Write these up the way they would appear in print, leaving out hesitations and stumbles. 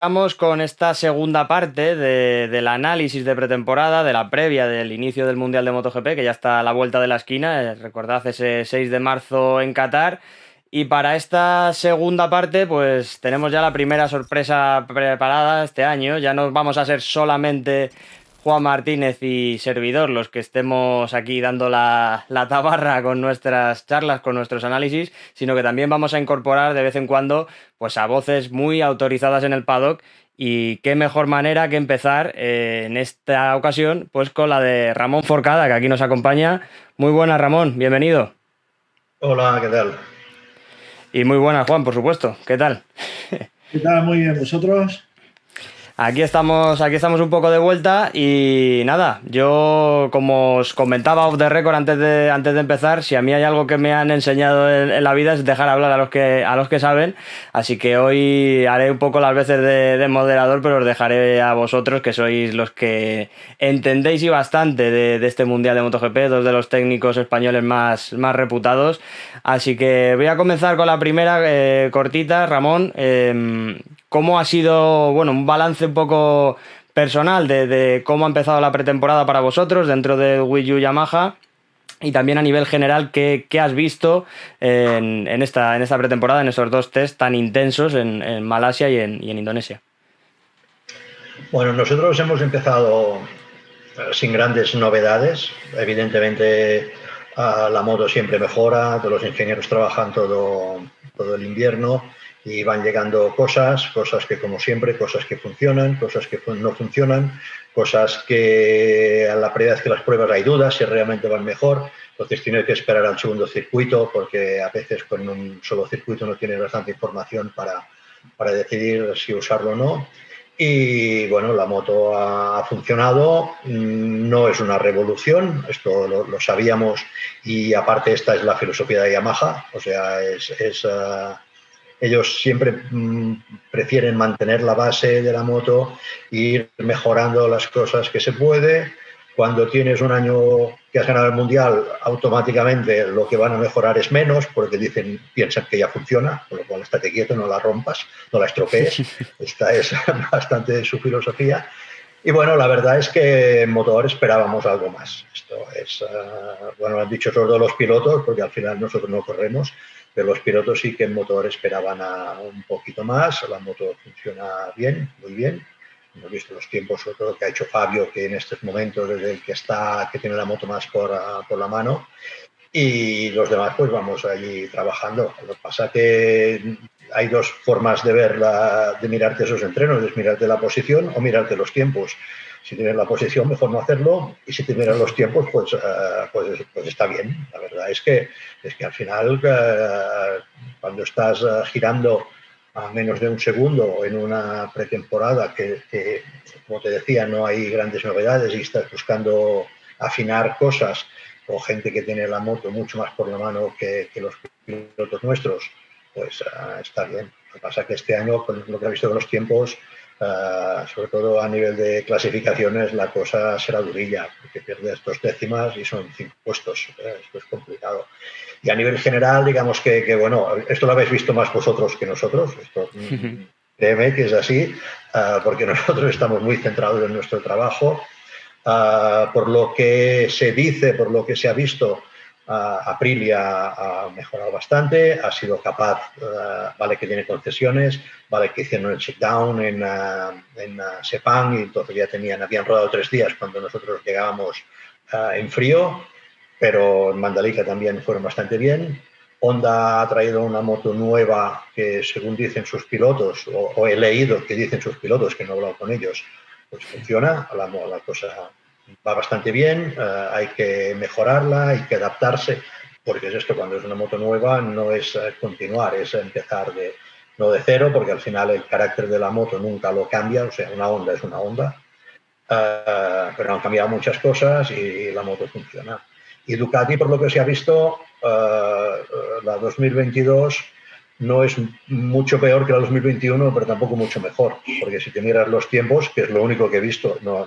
Estamos con esta segunda parte del análisis de pretemporada, de la previa del inicio del Mundial de MotoGP, que ya está a la vuelta de la esquina. Recordad ese 6 de marzo en Qatar. Y para esta segunda parte, pues tenemos ya la primera sorpresa preparada este año. Ya no vamos a ser solamente Juan Martínez y servidor los que estemos aquí dando la tabarra con nuestras charlas, con nuestros análisis, sino que también vamos a incorporar de vez en cuando pues a voces muy autorizadas en el paddock. Y qué mejor manera que empezar en esta ocasión pues con la de Ramón Forcada, que aquí nos acompaña. Muy buena, Ramón, bienvenido. Hola, ¿qué tal? Y muy buena, Juan, por supuesto. ¿Qué tal? ¿Qué tal? Muy bien, ¿vosotros? Aquí estamos un poco de vuelta y nada, yo como os comentaba off the record antes de empezar, si a mí hay algo que me han enseñado en la vida es dejar hablar a los que saben, así que hoy haré un poco las veces de moderador, pero os dejaré a vosotros que sois los que entendéis y bastante de este Mundial de MotoGP, dos de los técnicos españoles más reputados, así que voy a comenzar con la primera cortita, Ramón. ¿Cómo ha sido, bueno, un balance un poco personal de cómo ha empezado la pretemporada para vosotros dentro del Wii U Yamaha? Y también a nivel general, ¿qué has visto en esta pretemporada, en estos dos test tan intensos en Malasia y en Indonesia? Bueno, nosotros hemos empezado sin grandes novedades. Evidentemente, la moto siempre mejora, todos los ingenieros trabajan todo el invierno y van llegando cosas que como siempre, cosas que funcionan, cosas que no funcionan, cosas que a la primera vez que las pruebas hay dudas si realmente van mejor. Entonces tienes que esperar al segundo circuito porque a veces con un solo circuito no tienes bastante información para decidir si usarlo o no. Y bueno, la moto ha funcionado, no es una revolución, esto lo sabíamos, y aparte esta es la filosofía de Yamaha, o sea, ellos siempre prefieren mantener la base de la moto e ir mejorando las cosas que se puede. Cuando tienes un año que has ganado el mundial, automáticamente lo que van a mejorar es menos, porque piensan que ya funciona, con lo cual estate quieto, no la rompas, no la estropees. Esta es bastante su filosofía. Y bueno, la verdad es que en motor esperábamos algo más. Esto es, bueno, lo han dicho sobre todo los pilotos, porque al final nosotros no corremos, pero los pilotos sí que en motor esperaban un poquito más. La moto funciona bien, muy bien. Hemos visto los tiempos, sobre todo que ha hecho Fabio, que en estos momentos desde el que está, que tiene la moto más por la mano, y los demás pues vamos allí trabajando. Lo que pasa que hay dos formas de de mirarte esos entrenos, es mirarte la posición o mirarte los tiempos. Si tienes la posición, mejor no hacerlo, y si te miras los tiempos, pues está bien. La verdad es que al final, cuando estás girando a menos de un segundo en una pretemporada como te decía, no hay grandes novedades y estás buscando afinar cosas, o gente que tiene la moto mucho más por la mano que los pilotos nuestros, pues está bien. Lo que pasa es que este año, con lo que he visto de los tiempos, sobre todo a nivel de clasificaciones, la cosa será durilla, porque pierdes 2 décimas y son 5 puestos. Esto es complicado. Y a nivel general, digamos bueno, esto lo habéis visto más vosotros que nosotros. Esto, créeme que es así, porque nosotros estamos muy centrados en nuestro trabajo. Por lo que se dice, por lo que se ha visto, Aprilia ha mejorado bastante, ha sido capaz, vale que tiene concesiones, vale que hicieron el checkdown en Sepang y entonces ya habían rodado 3 días cuando nosotros llegábamos en frío, pero en Mandalika también fueron bastante bien. Honda ha traído una moto nueva que, según dicen sus pilotos, o he leído que dicen sus pilotos, que no he hablado con ellos, pues funciona, la cosa va bastante bien, hay que mejorarla, hay que adaptarse, porque es esto, cuando es una moto nueva no es continuar, es empezar no de cero, porque al final el carácter de la moto nunca lo cambia, o sea, una Honda es una Honda, pero han cambiado muchas cosas y la moto funciona. Y Ducati, por lo que se ha visto, la 2022 no es mucho peor que la 2021, pero tampoco mucho mejor, porque si te miras los tiempos, que es lo único que he visto, no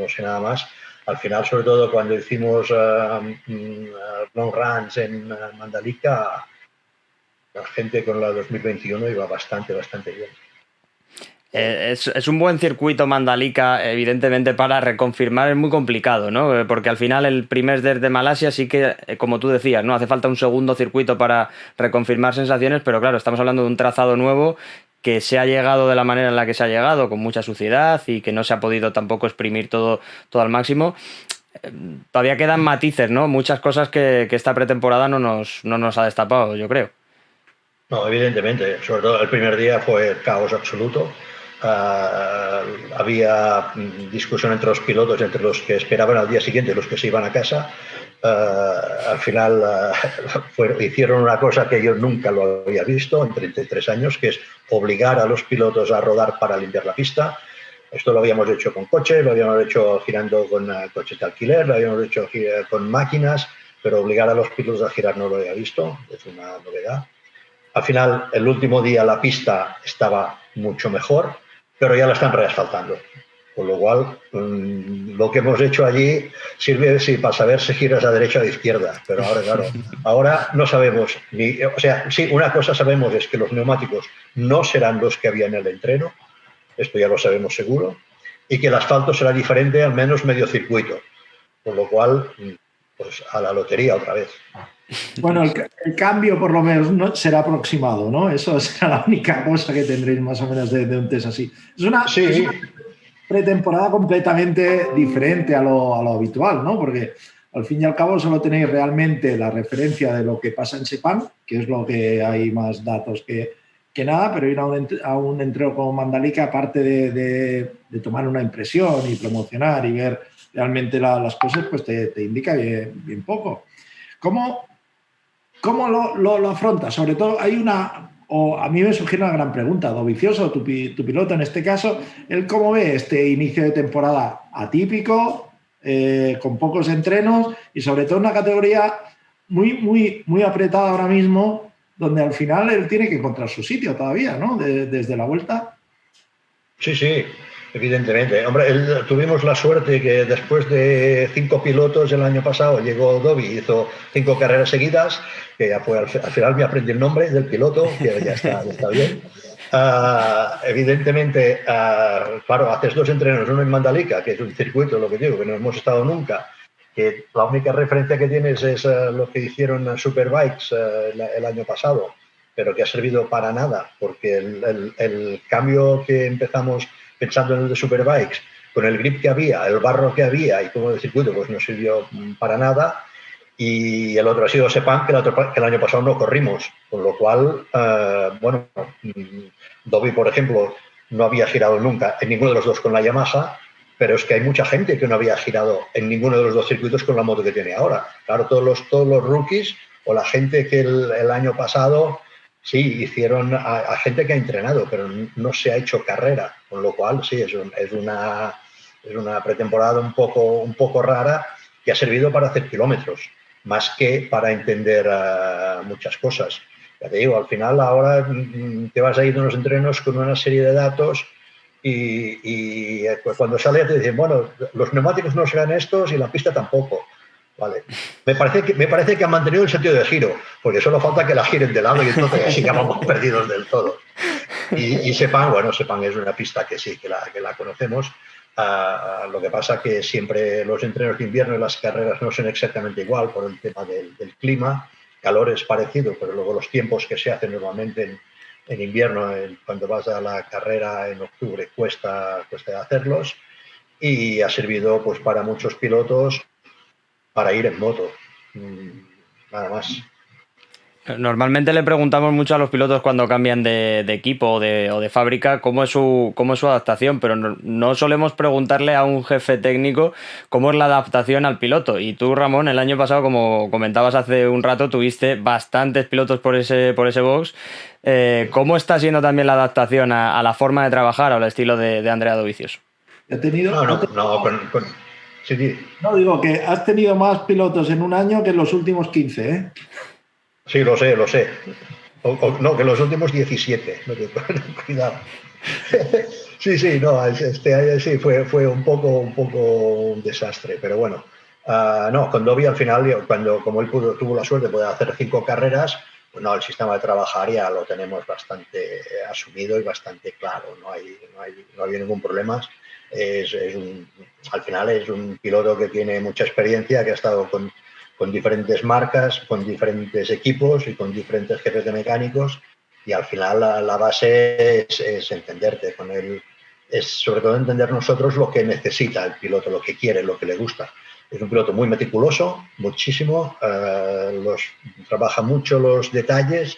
sé nada más, al final, sobre todo cuando hicimos long runs en Mandalika, la gente con la 2021 iba bastante bien. Es un buen circuito Mandalika, evidentemente para reconfirmar es muy complicado, ¿no? Porque al final el primer desde Malasia sí que, como tú decías, ¿no? Hace falta un segundo circuito para reconfirmar sensaciones, pero claro, estamos hablando de un trazado nuevo que se ha llegado de la manera en la que se ha llegado, con mucha suciedad y que no se ha podido tampoco exprimir todo al máximo. Todavía quedan matices, ¿no? Muchas cosas que esta pretemporada no nos ha destapado, yo creo. No, evidentemente, sobre todo el primer día fue caos absoluto. Había discusión entre los pilotos, entre los que esperaban al día siguiente y los que se iban a casa. Al final hicieron una cosa que yo nunca lo había visto en 33 años, que es obligar a los pilotos a rodar para limpiar la pista. Esto lo habíamos hecho con coches, lo habíamos hecho girando con coches de alquiler, lo habíamos hecho con máquinas, pero obligar a los pilotos a girar no lo había visto, es una novedad. Al final, el último día la pista estaba mucho mejor, pero ya la están reasfaltando. Con lo cual, lo que hemos hecho allí sirve para saber si giras a derecha o a izquierda. Pero ahora, claro, ahora no sabemos. O sea, sí, una cosa sabemos es que los neumáticos no serán los que había en el entreno. Esto ya lo sabemos seguro. Y que el asfalto será diferente al menos medio circuito. Con lo cual, pues a la lotería otra vez. Bueno, el cambio por lo menos no será aproximado, ¿no? Eso será la única cosa que tendréis más o menos de un test así. Es una pretemporada completamente diferente a lo habitual, ¿no? Porque al fin y al cabo solo tenéis realmente la referencia de lo que pasa en Sepang, que es lo que hay más datos que nada, pero ir a un entreno como Mandalika, aparte de tomar una impresión y promocionar y ver realmente las cosas, pues te indica bien poco. ¿Cómo lo afrontas? Sobre todo hay a mí me sugiere una gran pregunta. Dovizioso, tu piloto en este caso, ¿él cómo ve este inicio de temporada atípico, con pocos entrenos y sobre todo una categoría muy apretada ahora mismo, donde al final él tiene que encontrar su sitio todavía, ¿no? Desde la vuelta. Sí, evidentemente. Hombre, tuvimos la suerte que después de 5 pilotos el año pasado llegó Dovi, hizo 5 carreras seguidas, que ya fue al final me aprendí el nombre del piloto, que ya está bien. Evidentemente, claro, haces 2 entrenos, uno en Mandalika, que es un circuito, lo que digo, que no hemos estado nunca, que la única referencia que tienes es lo que hicieron en Superbikes el año pasado, pero que ha servido para nada, porque el cambio que empezamos pensando en el de Superbikes, con el grip que había, el barro que había y todo el circuito, pues no sirvió para nada. Y el otro ha sido Sepang, que el año pasado no corrimos, con lo cual, bueno, Dovi, por ejemplo, no había girado nunca en ninguno de los dos con la Yamaha, pero es que hay mucha gente que no había girado en ninguno de los 2 circuitos con la moto que tiene ahora. Claro, todos los rookies o la gente que el año pasado sí hicieron a gente que ha entrenado, pero no se ha hecho carrera, con lo cual sí, es una pretemporada un poco rara que ha servido para hacer kilómetros, más que para entender muchas cosas. Ya te digo, al final ahora te vas a ir de unos entrenos con una serie de datos y pues cuando sale te dicen, bueno, los neumáticos no serán estos y la pista tampoco. Vale. Me parece que han mantenido el sentido de giro, porque solo falta que la giren de lado y entonces así que vamos perdidos del todo. Y Sepang es una pista que sí, que la conocemos. Lo que pasa que siempre los entrenos de invierno y las carreras no son exactamente igual por el tema del clima. Calor es parecido, pero luego los tiempos que se hacen normalmente en invierno, cuando vas a la carrera en octubre, cuesta hacerlos. Y ha servido pues para muchos pilotos para ir en moto, nada más. Normalmente le preguntamos mucho a los pilotos cuando cambian de equipo o de fábrica cómo es su adaptación, pero no solemos preguntarle a un jefe técnico cómo es la adaptación al piloto. Y tú, Ramón, el año pasado, como comentabas hace un rato, tuviste bastantes pilotos por ese box. ¿Cómo está siendo también la adaptación a la forma de trabajar o al estilo de Andrea Dovizioso? ¿He tenido? Sí. No, digo que has tenido más pilotos en un año que en los últimos 15, ¿eh? Sí, lo sé. No, que los últimos 17. Cuidado. Sí, no, este año sí fue un poco un desastre, pero bueno. No, con Dovi al final, como él tuvo la suerte de poder hacer 5 carreras, no, el sistema de trabajar ya lo tenemos bastante asumido y bastante claro, no había ningún problema. Al final es un piloto que tiene mucha experiencia, que ha estado con diferentes marcas, con diferentes equipos y con diferentes jefes de mecánicos, y al final la base es entenderte con él, es sobre todo entender nosotros lo que necesita el piloto, lo que quiere, lo que le gusta. Es un piloto muy meticuloso, muchísimo, trabaja mucho los detalles,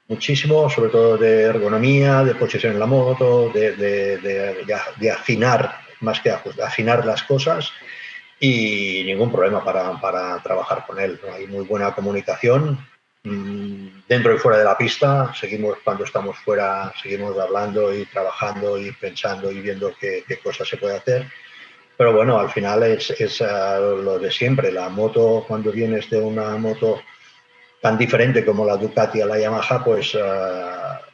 muchísimo, sobre todo de ergonomía, de posición en la moto, de afinar, más que afinar las cosas, y ningún problema para trabajar con él. Hay muy buena comunicación dentro y fuera de la pista. Cuando estamos fuera, seguimos hablando y trabajando y pensando y viendo qué cosas se puede hacer. Pero bueno, al final es lo de siempre. La moto, cuando vienes de una moto tan diferente como la Ducati a la Yamaha, pues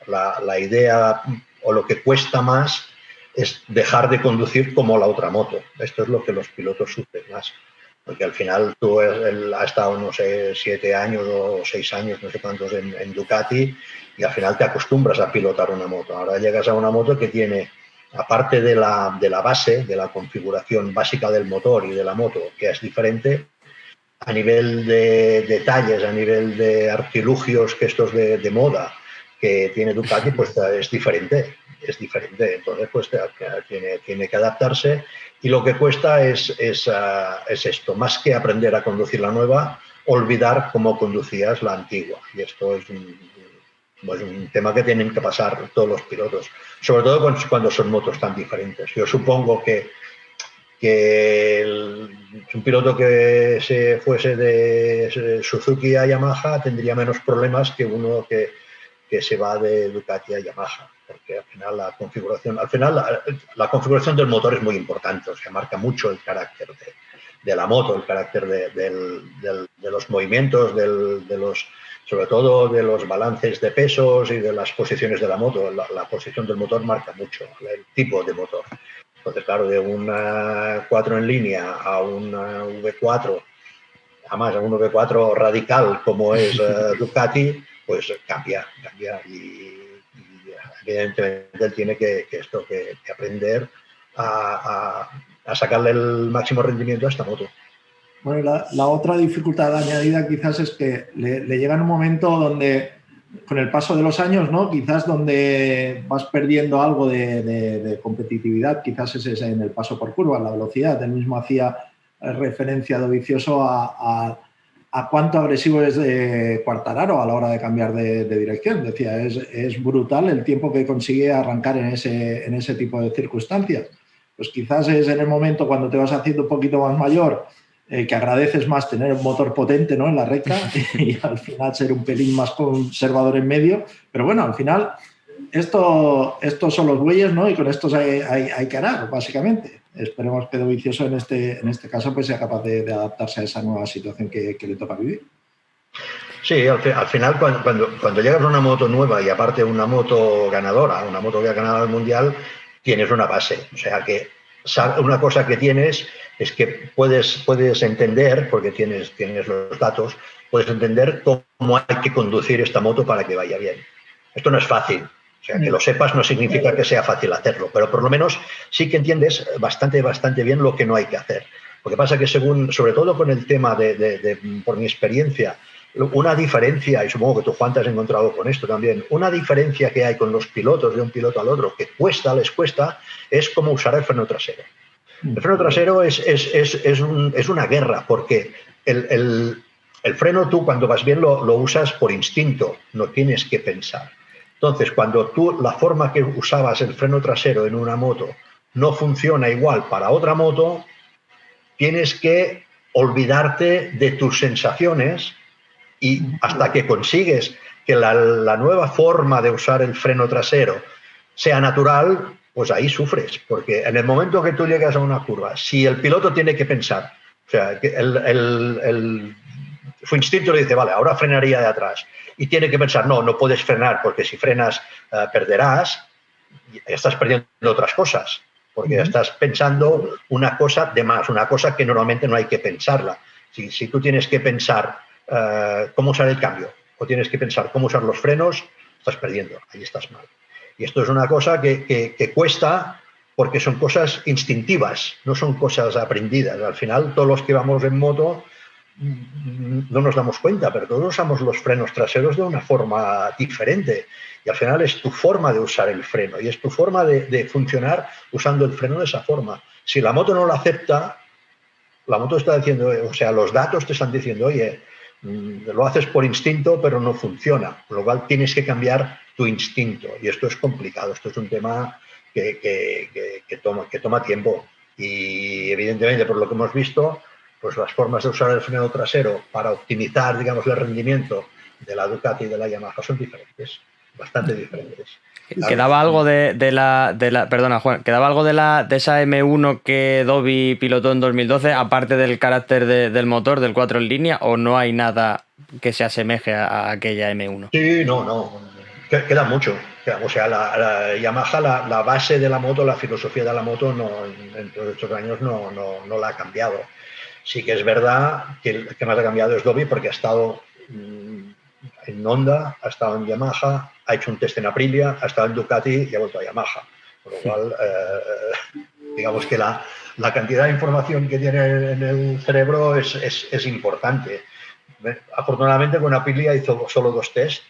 la idea o lo que cuesta más es dejar de conducir como la otra moto. Esto es lo que los pilotos sufren más. Porque al final tú has estado, no sé, 7 años o 6 años, no sé cuántos, en Ducati, y al final te acostumbras a pilotar una moto. Ahora llegas a una moto que tiene, aparte de la base, de la configuración básica del motor y de la moto, que es diferente, a nivel de detalles, a nivel de artilugios que estos de moda que tiene Ducati, pues es diferente. Entonces pues tiene que adaptarse, y lo que cuesta es esto, más que aprender a conducir la nueva, olvidar cómo conducías la antigua, y esto es un tema que tienen que pasar todos los pilotos, sobre todo cuando son motos tan diferentes. Yo supongo que un piloto que se fuese de Suzuki a Yamaha tendría menos problemas que uno que se va de Ducati a Yamaha, porque al final la configuración del motor es muy importante, o sea, marca mucho el carácter de la moto, el carácter de los movimientos, sobre todo de los balances de pesos y de las posiciones de la moto. La posición del motor marca mucho el tipo de motor. Entonces, claro, de una 4 en línea a una V4, además a un V4 radical como es Ducati, pues cambia y evidentemente él tiene que aprender a sacarle el máximo rendimiento a esta moto. Bueno, la otra dificultad añadida quizás es que le llega en un momento donde, con el paso de los años, ¿no? Quizás donde vas perdiendo algo de competitividad, quizás es en el paso por curva, la velocidad. Él mismo hacía referencia Dovizioso a cuánto agresivo es Quartararo a la hora de cambiar de dirección. Decía, es brutal el tiempo que consigue arrancar en ese tipo de circunstancias. Pues quizás es en el momento cuando te vas haciendo un poquito más mayor, que agradeces más tener un motor potente, ¿no?, en la recta y al final ser un pelín más conservador en medio. Pero bueno, al final estos son los bueyes, ¿no?, y con estos hay que arar, básicamente. Esperemos que Dovizioso en este caso pues sea capaz de adaptarse a esa nueva situación que le toca vivir. Sí, al final cuando llegas a una moto nueva y aparte una moto ganadora, una moto que ha ganado el Mundial, tienes una base. O sea que una cosa que tienes es que puedes entender, porque tienes los datos, puedes entender cómo hay que conducir esta moto para que vaya bien. Esto no es fácil. O sea, que lo sepas no significa que sea fácil hacerlo, pero por lo menos sí que entiendes bastante bien lo que no hay que hacer. Lo que pasa que sobre todo con el tema por mi experiencia, una diferencia, y supongo que tú, Juan, te has encontrado con esto también, una diferencia que hay con los pilotos de un piloto al otro, que les cuesta, es cómo usar el freno trasero. El freno trasero es una guerra, porque el freno tú cuando vas bien lo usas por instinto, no tienes que pensar. Entonces, cuando la forma que usabas el freno trasero en una moto no funciona igual para otra moto, tienes que olvidarte de tus sensaciones, y hasta que consigues que la nueva forma de usar el freno trasero sea natural, pues ahí sufres, porque en el momento que tú llegas a una curva, si el piloto tiene que pensar, o sea, que su instinto le dice, vale, ahora frenaría de atrás, y tiene que pensar, no puedes frenar, porque si frenas perderás, estás perdiendo otras cosas, porque estás pensando una cosa de más, una cosa que normalmente no hay que pensarla. Si tú tienes que pensar cómo usar el cambio, o tienes que pensar cómo usar los frenos, estás perdiendo, ahí estás mal. Y esto es una cosa que cuesta porque son cosas instintivas, no son cosas aprendidas. Al final, todos los que vamos en moto no nos damos cuenta, pero todos usamos los frenos traseros de una forma diferente. Y al final es tu forma de usar el freno y es tu forma de funcionar usando el freno de esa forma. Si la moto no lo acepta, la moto está diciendo, o sea, los datos te están diciendo, oye, lo haces por instinto, pero no funciona. Con lo cual tienes que cambiar tu instinto. Y esto es complicado, esto es un tema que toma tiempo. Y evidentemente, por lo que hemos visto, pues las formas de usar el freno trasero para optimizar, digamos, el rendimiento de la Ducati y de la Yamaha son diferentes, bastante diferentes. ¿Quedaba algo perdona, Juan, quedaba algo de esa M1 que Dobby pilotó en 2012, aparte del carácter del motor, del 4 en línea, o no hay nada que se asemeje a aquella M1? Sí, no. Queda mucho. O sea, la Yamaha, la base de la moto, la filosofía de la moto, en todos estos años no la ha cambiado. Sí que es verdad que el que más ha cambiado es Dobby, porque ha estado en Honda, ha estado en Yamaha, ha hecho un test en Aprilia, ha estado en Ducati y ha vuelto a Yamaha. Con lo cual, digamos que la cantidad de información que tiene en el cerebro es importante. Afortunadamente con Aprilia hizo solo 2 tests,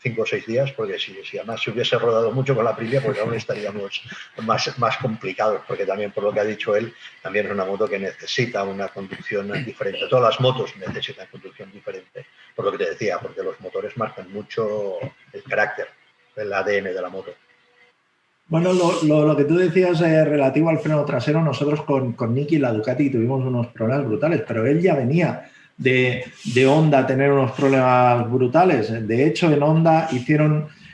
5 o 6 días, porque si además se hubiese rodado mucho con la Aprilia, pues aún estaríamos más complicados, porque también, por lo que ha dicho él, también es una moto que necesita una conducción diferente. Todas las motos necesitan conducción diferente, por lo que te decía, porque los motores marcan mucho el carácter, el ADN de la moto. Bueno, lo que tú decías relativo al freno trasero, nosotros con Niki y la Ducati tuvimos unos problemas brutales, pero él ya venía de Honda tener unos problemas brutales. De hecho, en Honda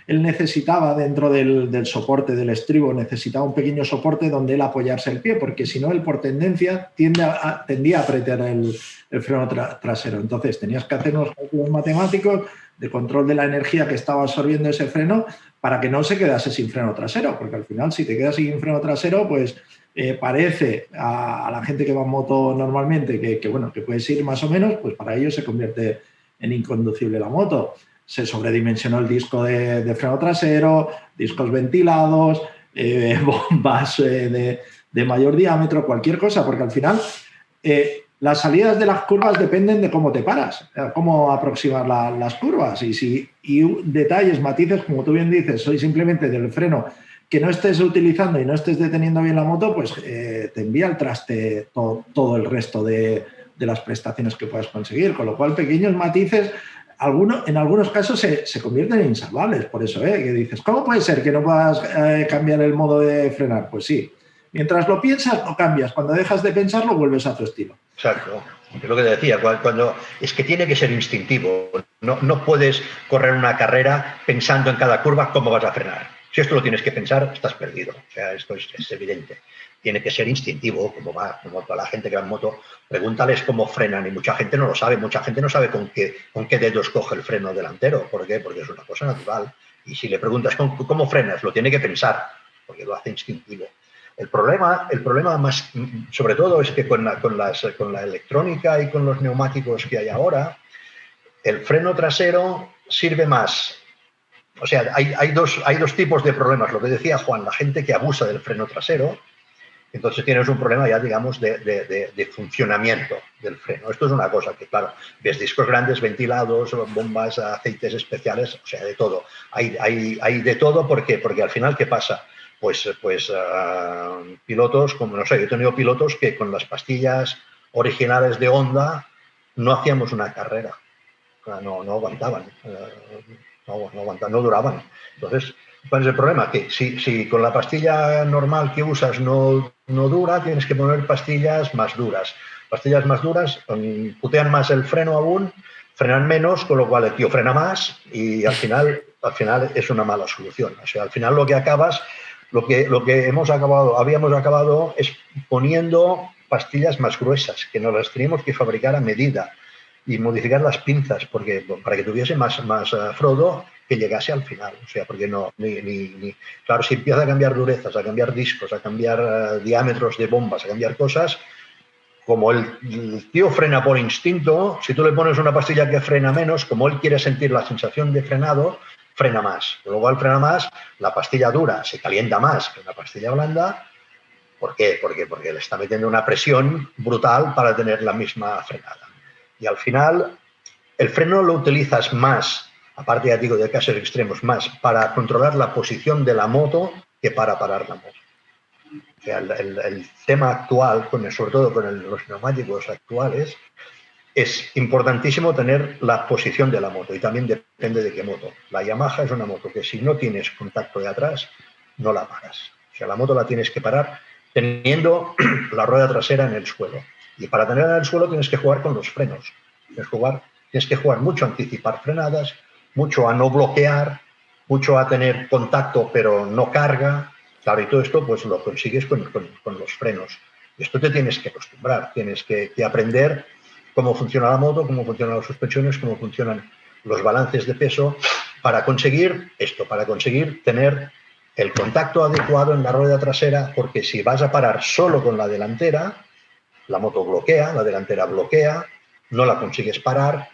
él necesitaba, dentro del soporte del estribo, necesitaba un pequeño soporte donde él apoyarse el pie, porque si no, él por tendencia tendía a apretar el freno trasero. Entonces, tenías que hacer unos cálculos matemáticos de control de la energía que estaba absorbiendo ese freno para que no se quedase sin freno trasero, porque al final, si te quedas sin freno trasero, pues parece a la gente que va en moto normalmente que puedes ir más o menos, pues para ellos se convierte en inconducible la moto. Se sobredimensionó el disco de freno trasero, discos ventilados, bombas de mayor diámetro, cualquier cosa, porque al final las salidas de las curvas dependen de cómo te paras, cómo aproximar las curvas. Y detalles, matices, como tú bien dices, soy simplemente del freno que no estés utilizando y no estés deteniendo bien la moto, pues te envía al traste todo el resto de las prestaciones que puedas conseguir. Con lo cual, pequeños matices, en algunos casos se convierten en insalvables. Por eso, que dices, ¿cómo puede ser que no puedas cambiar el modo de frenar? Pues sí. Mientras lo piensas, lo cambias. Cuando dejas de pensarlo, vuelves a tu estilo. Exacto. Es lo que te decía, cuando es que tiene que ser instintivo. No puedes correr una carrera pensando en cada curva cómo vas a frenar. Si esto lo tienes que pensar, estás perdido. O sea, esto es evidente. Tiene que ser instintivo, como toda la gente que va en moto. Pregúntales cómo frenan y mucha gente no lo sabe. Mucha gente no sabe con qué dedos coge el freno delantero. ¿Por qué? Porque es una cosa natural. Y si le preguntas cómo frenas, lo tiene que pensar, porque lo hace instintivo. El problema más, sobre todo, es que con la electrónica y con los neumáticos que hay ahora, el freno trasero sirve más. O sea, hay dos tipos de problemas. Lo que decía Juan, la gente que abusa del freno trasero, entonces tienes un problema ya, digamos, de funcionamiento del freno. Esto es una cosa que, claro, ves discos grandes, ventilados, bombas, aceites especiales, o sea, de todo. Hay de todo, ¿por qué? Porque al final, ¿qué pasa? Pues pilotos, como no sé, yo he tenido pilotos que con las pastillas originales de Honda no hacíamos una carrera. No aguantaban. No duraban. Entonces, ¿cuál es el problema? Que si con la pastilla normal que usas no dura, tienes que poner pastillas más duras. Pastillas más duras putean más el freno aún, frenan menos, con lo cual el tío frena más y al final es una mala solución. O sea, al final lo que habíamos acabado es poniendo pastillas más gruesas, que nos las teníamos que fabricar a medida y modificar las pinzas para que tuviese más frodo que llegase al final. O sea, porque claro, si empieza a cambiar durezas, a cambiar discos, a cambiar diámetros de bombas, a cambiar cosas, como el tío frena por instinto, si tú le pones una pastilla que frena menos, como él quiere sentir la sensación de frenado, frena más. Luego al frenar más, la pastilla dura se calienta más que una pastilla blanda. ¿Por qué? Porque le está metiendo una presión brutal para tener la misma frenada. Y al final, el freno lo utilizas más, aparte ya digo de casos extremos, más para controlar la posición de la moto que para parar la moto. O sea, el tema actual, sobre todo con los neumáticos actuales, es importantísimo tener la posición de la moto y también depende de qué moto. La Yamaha es una moto que si no tienes contacto de atrás, no la paras. O sea, la moto la tienes que parar teniendo la rueda trasera en el suelo. Y para tenerla en el suelo tienes que jugar con los frenos. Tienes que jugar mucho a anticipar frenadas, mucho a no bloquear, mucho a tener contacto pero no carga. Claro, y todo esto pues lo consigues con los frenos. Y esto te tienes que acostumbrar, tienes que aprender cómo funciona la moto, cómo funcionan las suspensiones, cómo funcionan los balances de peso, para conseguir esto, para conseguir tener el contacto adecuado en la rueda trasera, porque si vas a parar solo con la delantera, la moto bloquea, la delantera bloquea, no la consigues parar.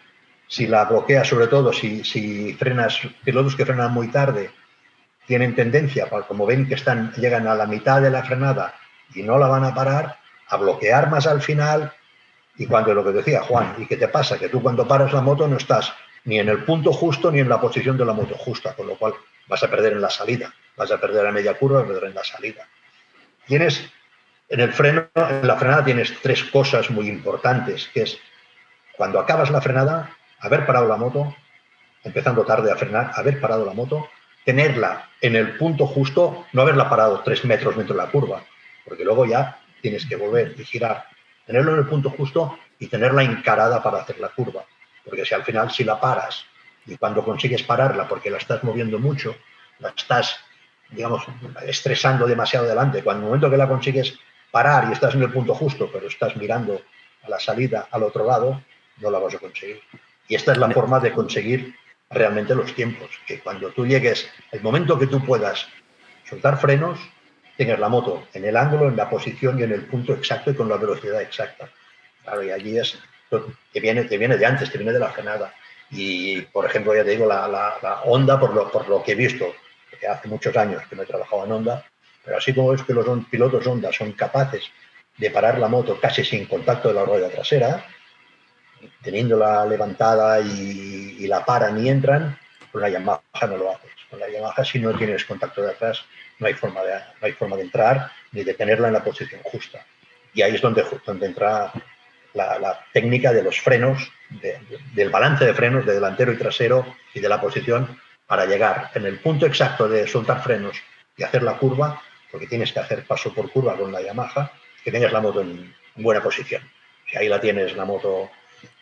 Si la bloquea, sobre todo si frenas, pilotos que frenan muy tarde, tienen tendencia, como ven que llegan a la mitad de la frenada y no la van a parar, a bloquear más al final. Y cuando lo que decía Juan, ¿y qué te pasa? Que tú cuando paras la moto no estás ni en el punto justo ni en la posición de la moto justa, con lo cual vas a perder en la salida, vas a perder a media curva, vas a perder en la salida. Tienes en el freno, en la frenada tienes tres cosas muy importantes, que es cuando acabas la frenada, haber parado la moto, empezando tarde a frenar, haber parado la moto, tenerla en el punto justo, no haberla parado 3 metros dentro de la curva, porque luego ya tienes que volver y girar. Tenerlo en el punto justo y tenerla encarada para hacer la curva. Porque si al final si la paras y cuando consigues pararla porque la estás moviendo mucho, la estás, digamos, estresando demasiado adelante, cuando en el momento que la consigues parar y estás en el punto justo, pero estás mirando a la salida al otro lado, no la vas a conseguir. Y esta es la forma de conseguir realmente los tiempos, que cuando tú llegues, el momento que tú puedas soltar frenos, tengas la moto en el ángulo, en la posición y en el punto exacto y con la velocidad exacta. Claro, y allí es que viene de antes, que viene de la frenada. Y, por ejemplo, ya te digo, la Honda, por lo que he visto, porque hace muchos años que no he trabajado en Honda, pero así como es que los pilotos Honda son capaces de parar la moto casi sin contacto de la rueda trasera, teniéndola levantada y la paran y entran, con la Yamaha no lo haces. Con la Yamaha, si no tienes contacto de atrás, no hay forma de entrar ni de tenerla en la posición justa. Y ahí es donde entra la técnica de los frenos, del balance de frenos de delantero y trasero y de la posición para llegar en el punto exacto de soltar frenos y hacer la curva, porque tienes que hacer paso por curva con la Yamaha, que tengas la moto en buena posición. Si ahí la tienes la moto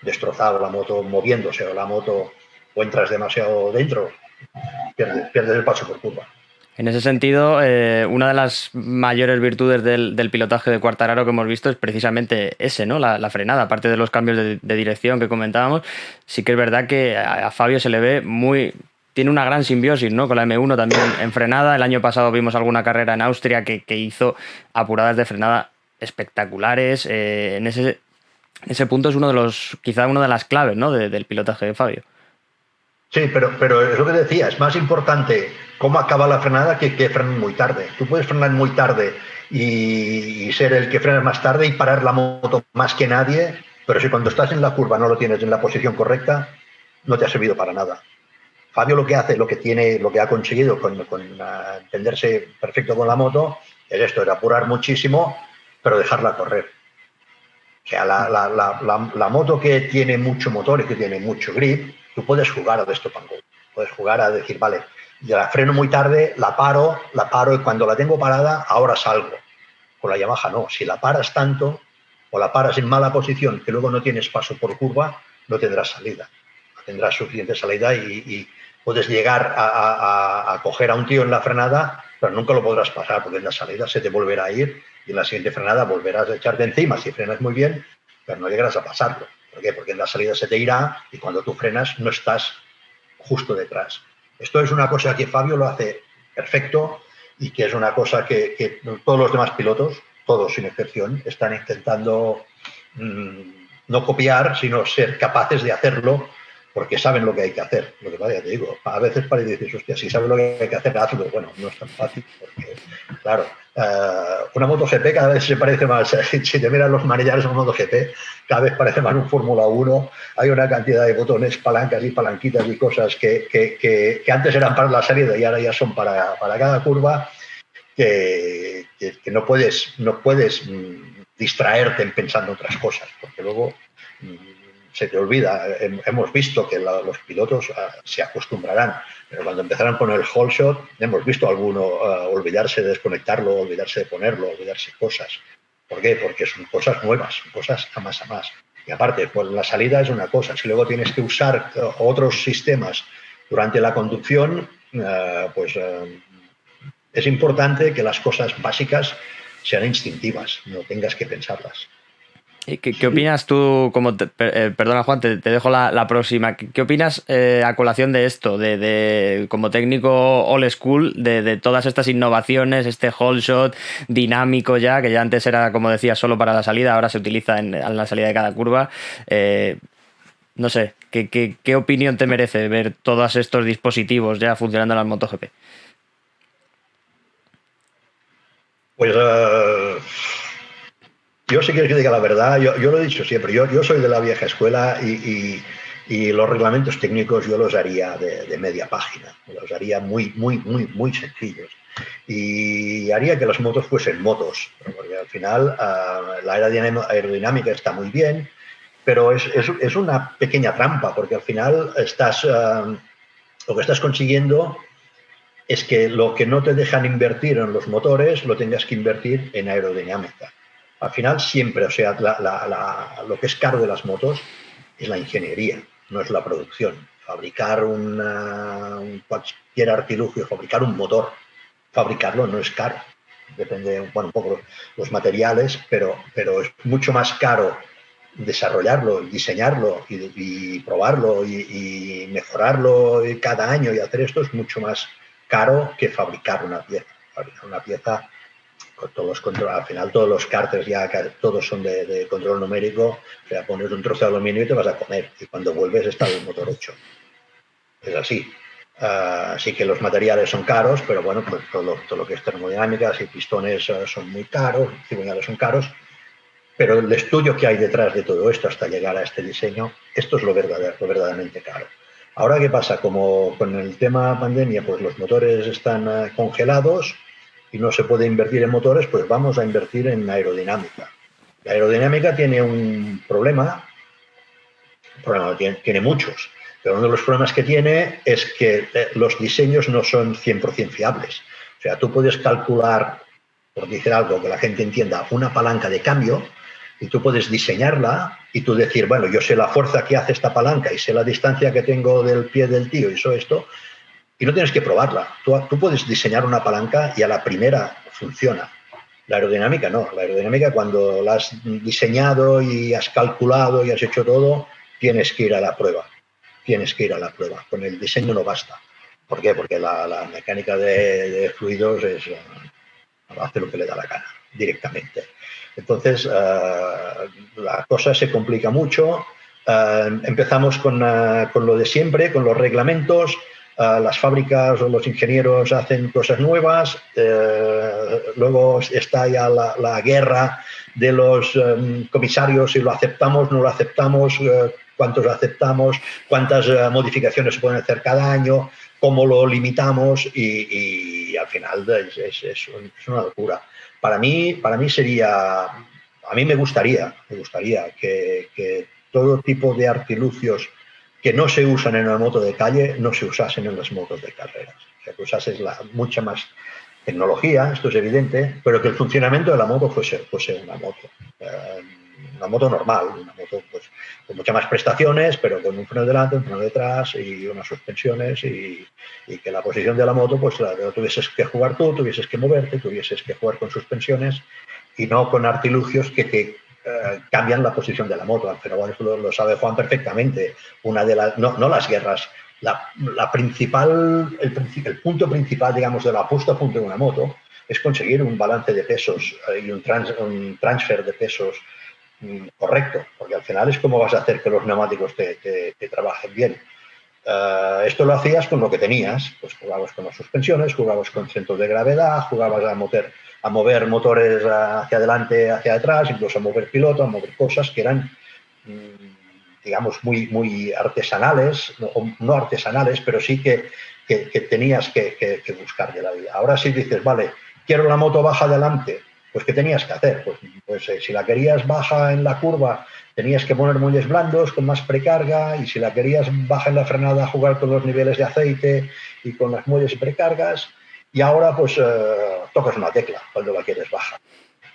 destrozada, la moto moviéndose o entras demasiado dentro, pierdes el paso por curva. En ese sentido, una de las mayores virtudes del pilotaje de Quartararo que hemos visto es precisamente ese, ¿no? La frenada, aparte de los cambios de dirección que comentábamos. Sí que es verdad que a Fabio se le ve tiene una gran simbiosis, ¿no? Con la M1 también en frenada. El año pasado vimos alguna carrera en Austria que hizo apuradas de frenada espectaculares. En ese punto es quizá una de las claves, ¿no? del pilotaje de Fabio. Sí, pero es lo que decía, es más importante cómo acaba la frenada que frenar muy tarde. Tú puedes frenar muy tarde y ser el que frena más tarde y parar la moto más que nadie, pero si cuando estás en la curva no lo tienes en la posición correcta, no te ha servido para nada. Fabio lo que hace, lo que ha conseguido con entenderse perfecto con la moto, es esto, era apurar muchísimo, pero dejarla correr. O sea, la moto que tiene mucho motor y que tiene mucho grip, tú puedes jugar a stop and go. Puedes jugar a decir, vale, ya la freno muy tarde, la paro y cuando la tengo parada, ahora salgo. Con la Yamaha no. Si la paras tanto o la paras en mala posición que luego no tienes paso por curva, no tendrás salida. No tendrás suficiente salida y puedes llegar a coger a un tío en la frenada, pero nunca lo podrás pasar porque en la salida se te volverá a ir y en la siguiente frenada volverás a echarte encima si frenas muy bien, pero no llegarás a pasarlo. ¿Por qué? Porque en la salida se te irá y cuando tú frenas no estás justo detrás. Esto es una cosa que Fabio lo hace perfecto y que es una cosa que todos los demás pilotos, todos sin excepción, están intentando no copiar, sino ser capaces de hacerlo porque saben lo que hay que hacer. Lo que pasa, ya te digo, a veces parece que dices, hostia, si sabes lo que hay que hacer, hazlo. Bueno, no es tan fácil, porque, claro, una MotoGP cada vez se parece más, si te miras los manillares de una MotoGP, cada vez parece más un Fórmula 1, hay una cantidad de botones, palancas y palanquitas y cosas que antes eran para la salida y ahora ya son para cada curva, que no puedes distraerte pensando en otras cosas, porque luego se te olvida. Hemos visto que los pilotos se acostumbrarán, pero cuando empezaron con el whole shot, hemos visto a alguno olvidarse de desconectarlo, olvidarse de ponerlo, olvidarse cosas. ¿Por qué? Porque son cosas nuevas, son cosas a más a más. Y aparte, pues la salida es una cosa. Si luego tienes que usar otros sistemas durante la conducción, es importante que las cosas básicas sean instintivas, no tengas que pensarlas. ¿Qué opinas tú, perdona Juan, te dejo la próxima, ¿qué opinas a colación de esto, de como técnico old school, de todas estas innovaciones, este whole shot dinámico ya, que ya antes era, como decía, solo para la salida, ahora se utiliza en la salida de cada curva? No sé, ¿qué opinión te merece ver todos estos dispositivos ya funcionando en las MotoGP? Pues yo, si quieres que diga la verdad, yo lo he dicho siempre, yo soy de la vieja escuela y los reglamentos técnicos yo los haría de media página, los haría muy sencillos y haría que las motos fuesen motos, porque al final la aerodinámica está muy bien, pero es una pequeña trampa, porque al final lo que estás consiguiendo es que lo que no te dejan invertir en los motores lo tengas que invertir en aerodinámica. Al final siempre, o sea, lo que es caro de las motos es la ingeniería, no es la producción. Fabricar cualquier artilugio, fabricar un motor, fabricarlo no es caro. Depende, bueno, un poco los materiales, pero es mucho más caro desarrollarlo, diseñarlo y probarlo y mejorarlo cada año y hacer esto es mucho más caro que fabricar una pieza. Fabricar una pieza con todos los controles, al final todos los cárteres ya todos son de control numérico, o sea, pones un trozo de aluminio y te vas a comer y cuando vuelves está el motor hecho. Es así. Sí que los materiales son caros, pero bueno, pues todo lo que es termodinámicas y pistones son muy caros, cigüeñales son caros, pero el estudio que hay detrás de todo esto hasta llegar a este diseño, esto es lo verdaderamente caro. Ahora, ¿qué pasa? Como con el tema pandemia, pues los motores están congelados y no se puede invertir en motores, pues vamos a invertir en aerodinámica. La aerodinámica tiene un problema tiene muchos, pero uno de los problemas que tiene es que los diseños no son 100% fiables. O sea, tú puedes calcular, por decir algo que la gente entienda, una palanca de cambio, y tú puedes diseñarla y tú decir, bueno, yo sé la fuerza que hace esta palanca y sé la distancia que tengo del pie del tío y esto, y no tienes que probarla. Tú puedes diseñar una palanca y a la primera funciona. La aerodinámica no. La aerodinámica, cuando la has diseñado y has calculado y has hecho todo, tienes que ir a la prueba. Tienes que ir a la prueba. Con el diseño no basta. ¿Por qué? Porque la mecánica de fluidos hace lo que le da la gana, directamente. Entonces, la cosa se complica mucho. Empezamos con lo de siempre, con los reglamentos. Las fábricas o los ingenieros hacen cosas nuevas. Luego está ya la guerra de los comisarios, si lo aceptamos, no lo aceptamos, cuántos aceptamos, cuántas modificaciones se pueden hacer cada año, cómo lo limitamos y al final es una locura. Para mí sería, a mí me gustaría que todo tipo de artilugios que no se usan en una moto de calle no se usasen en las motos de carreras. O sea, que usases mucha más tecnología, esto es evidente, pero que el funcionamiento de la moto fuese una moto normal, una moto pues, con muchas más prestaciones, pero con un freno delante, un freno detrás y unas suspensiones y que la posición de la moto pues la tuvieses que jugar tú, tuvieses que moverte, tuvieses que jugar con suspensiones y no con artilugios que te cambian la posición de la moto. Pero bueno, eso lo sabe Juan perfectamente. Una de las, no las guerras, el punto principal, digamos, de la puesta a punto de una moto es conseguir un balance de pesos y un transfer de pesos correcto, porque al final es como vas a hacer que los neumáticos te trabajen bien. Esto lo hacías con lo que tenías, pues jugabas con las suspensiones, jugabas con centros de gravedad, jugabas a mover motores hacia adelante, hacia atrás, incluso a mover piloto, a mover cosas que eran, digamos, muy artesanales, no artesanales, pero sí que tenías que buscar de la vida. Ahora sí dices, vale, quiero la moto baja adelante, pues ¿qué tenías que hacer? Pues si la querías baja en la curva, tenías que poner muelles blandos con más precarga, y si la querías baja en la frenada, jugar con los niveles de aceite y con las muelles y precargas, y ahora pues tocas una tecla cuando la quieres baja.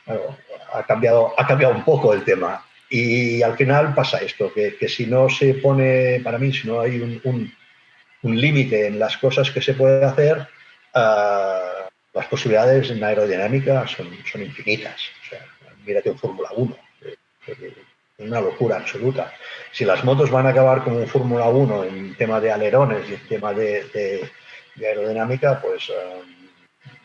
Bueno, ha cambiado un poco el tema, y al final pasa esto, que si no se pone, para mí, si no hay un límite en las cosas que se puede hacer, las posibilidades en aerodinámica son infinitas. O sea, mírate un Fórmula 1, una locura absoluta. Si las motos van a acabar como un Fórmula 1 en tema de alerones y en tema de aerodinámica, pues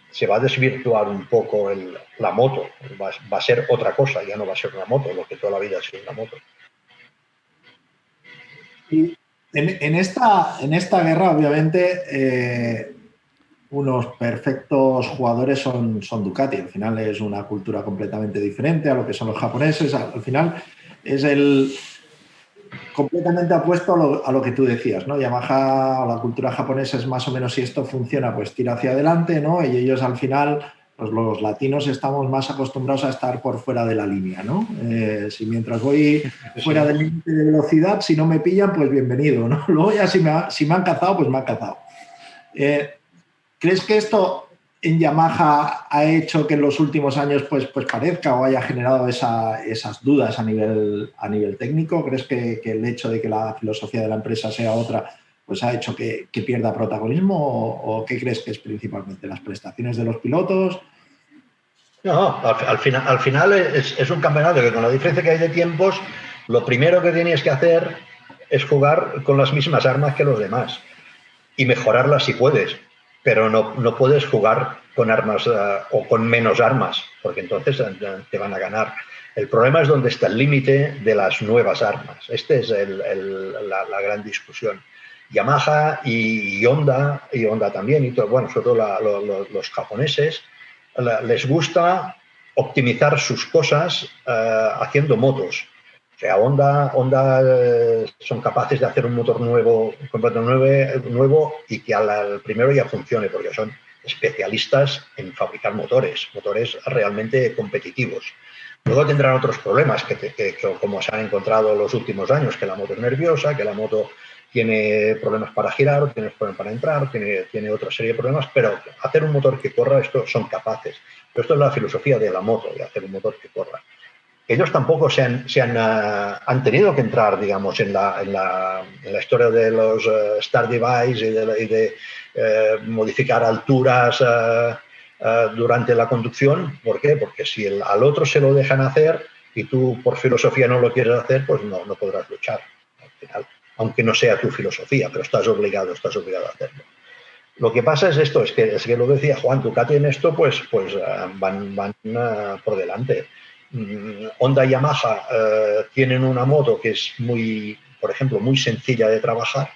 se va a desvirtuar un poco la moto. Va a ser otra cosa, ya no va a ser una moto, lo que toda la vida ha sido una moto. Y en esta guerra, obviamente, unos perfectos jugadores son Ducati. Al final es una cultura completamente diferente a lo que son los japoneses. Al final es completamente opuesto a lo que tú decías, ¿no? Yamaha, la cultura japonesa es más o menos, si esto funciona, pues tira hacia adelante, ¿no? Y ellos al final, pues los latinos estamos más acostumbrados a estar por fuera de la línea, ¿no? Si mientras voy fuera del límite de velocidad, si no me pillan, pues bienvenido, ¿no? Luego ya si me han cazado, pues me han cazado. ¿Crees que esto en Yamaha ha hecho que en los últimos años pues parezca o haya generado esas dudas a nivel técnico? ¿Crees que el hecho de que la filosofía de la empresa sea otra pues ha hecho que pierda protagonismo? ¿O qué crees que es principalmente? ¿Las prestaciones de los pilotos? No, al final es un campeonato que, con la diferencia que hay de tiempos, lo primero que tienes que hacer es jugar con las mismas armas que los demás y mejorarlas si puedes. Pero no puedes jugar con armas o con menos armas, porque entonces te van a ganar. El problema es dónde está el límite de las nuevas armas. Esta es la gran discusión. Yamaha y Honda también, y todo, bueno, sobre todo los japoneses, les gusta optimizar sus cosas haciendo motos. O sea, Honda son capaces de hacer un motor completamente nuevo y que al primero ya funcione, porque son especialistas en fabricar motores realmente competitivos. Luego tendrán otros problemas que como se han encontrado los últimos años, que la moto es nerviosa, que la moto tiene problemas para girar, tiene problemas para entrar, tiene otra serie de problemas, pero hacer un motor que corra, esto son capaces. Pero esto es la filosofía de la moto, de hacer un motor que corra. Ellos tampoco han tenido que entrar, digamos, en la historia de los Star Device y de modificar alturas durante la conducción. ¿Por qué? Porque si al otro se lo dejan hacer y tú por filosofía no lo quieres hacer, pues no podrás luchar al final, aunque no sea tu filosofía, pero estás obligado a hacerlo. Lo que pasa es esto, es que lo decía Juan, Ducati en esto pues van por delante. Honda y Yamaha tienen una moto que es por ejemplo, muy sencilla de trabajar.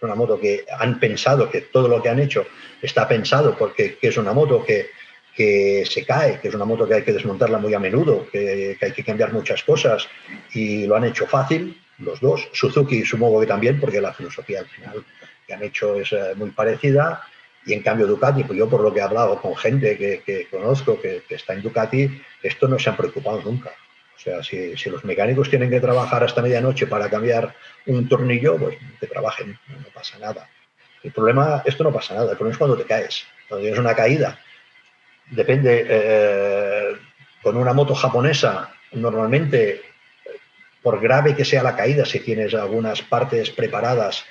Una moto que han pensado, que todo lo que han hecho está pensado, porque es una moto que se cae, que es una moto que hay que desmontarla muy a menudo, que hay que cambiar muchas cosas, y lo han hecho fácil, los dos. Suzuki y supongo que también, porque la filosofía al final que han hecho es muy parecida. Y en cambio Ducati, pues yo por lo que he hablado con gente que conozco que está en Ducati, esto no se han preocupado nunca. O sea, si los mecánicos tienen que trabajar hasta medianoche para cambiar un tornillo, pues que trabajen, no pasa nada. El problema, esto no pasa nada, el problema es cuando te caes, cuando tienes una caída. Depende, con una moto japonesa, normalmente, por grave que sea la caída, si tienes algunas partes preparadas,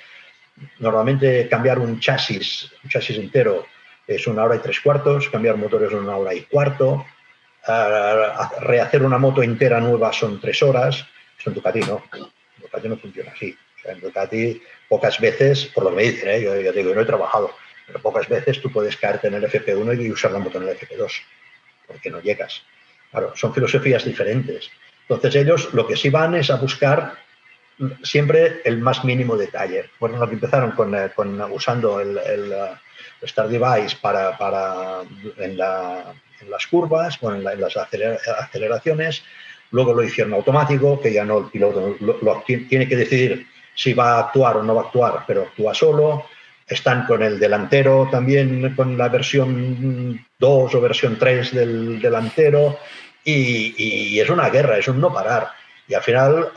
normalmente cambiar un chasis entero es 1 hora y 3/4, cambiar motores es 1 hora y 1/4, rehacer una moto entera nueva son 3 horas. Esto en Ducati no. En Ducati no funciona así. O sea, en Ducati pocas veces, por lo que me dicen, yo digo, yo no he trabajado, pero pocas veces tú puedes caerte en el FP1 y usar la moto en el FP2, porque no llegas. Claro, son filosofías diferentes. Entonces ellos lo que sí van es a buscar siempre el más mínimo detalle. Bueno, lo que empezaron usando el Star Device en las curvas, en las aceleraciones. Luego lo hicieron automático, que ya no el piloto tiene que decidir si va a actuar o no va a actuar, pero actúa solo. Están con el delantero también, con la versión 2 o versión 3 del delantero, y es una guerra, es un no parar. Y al final,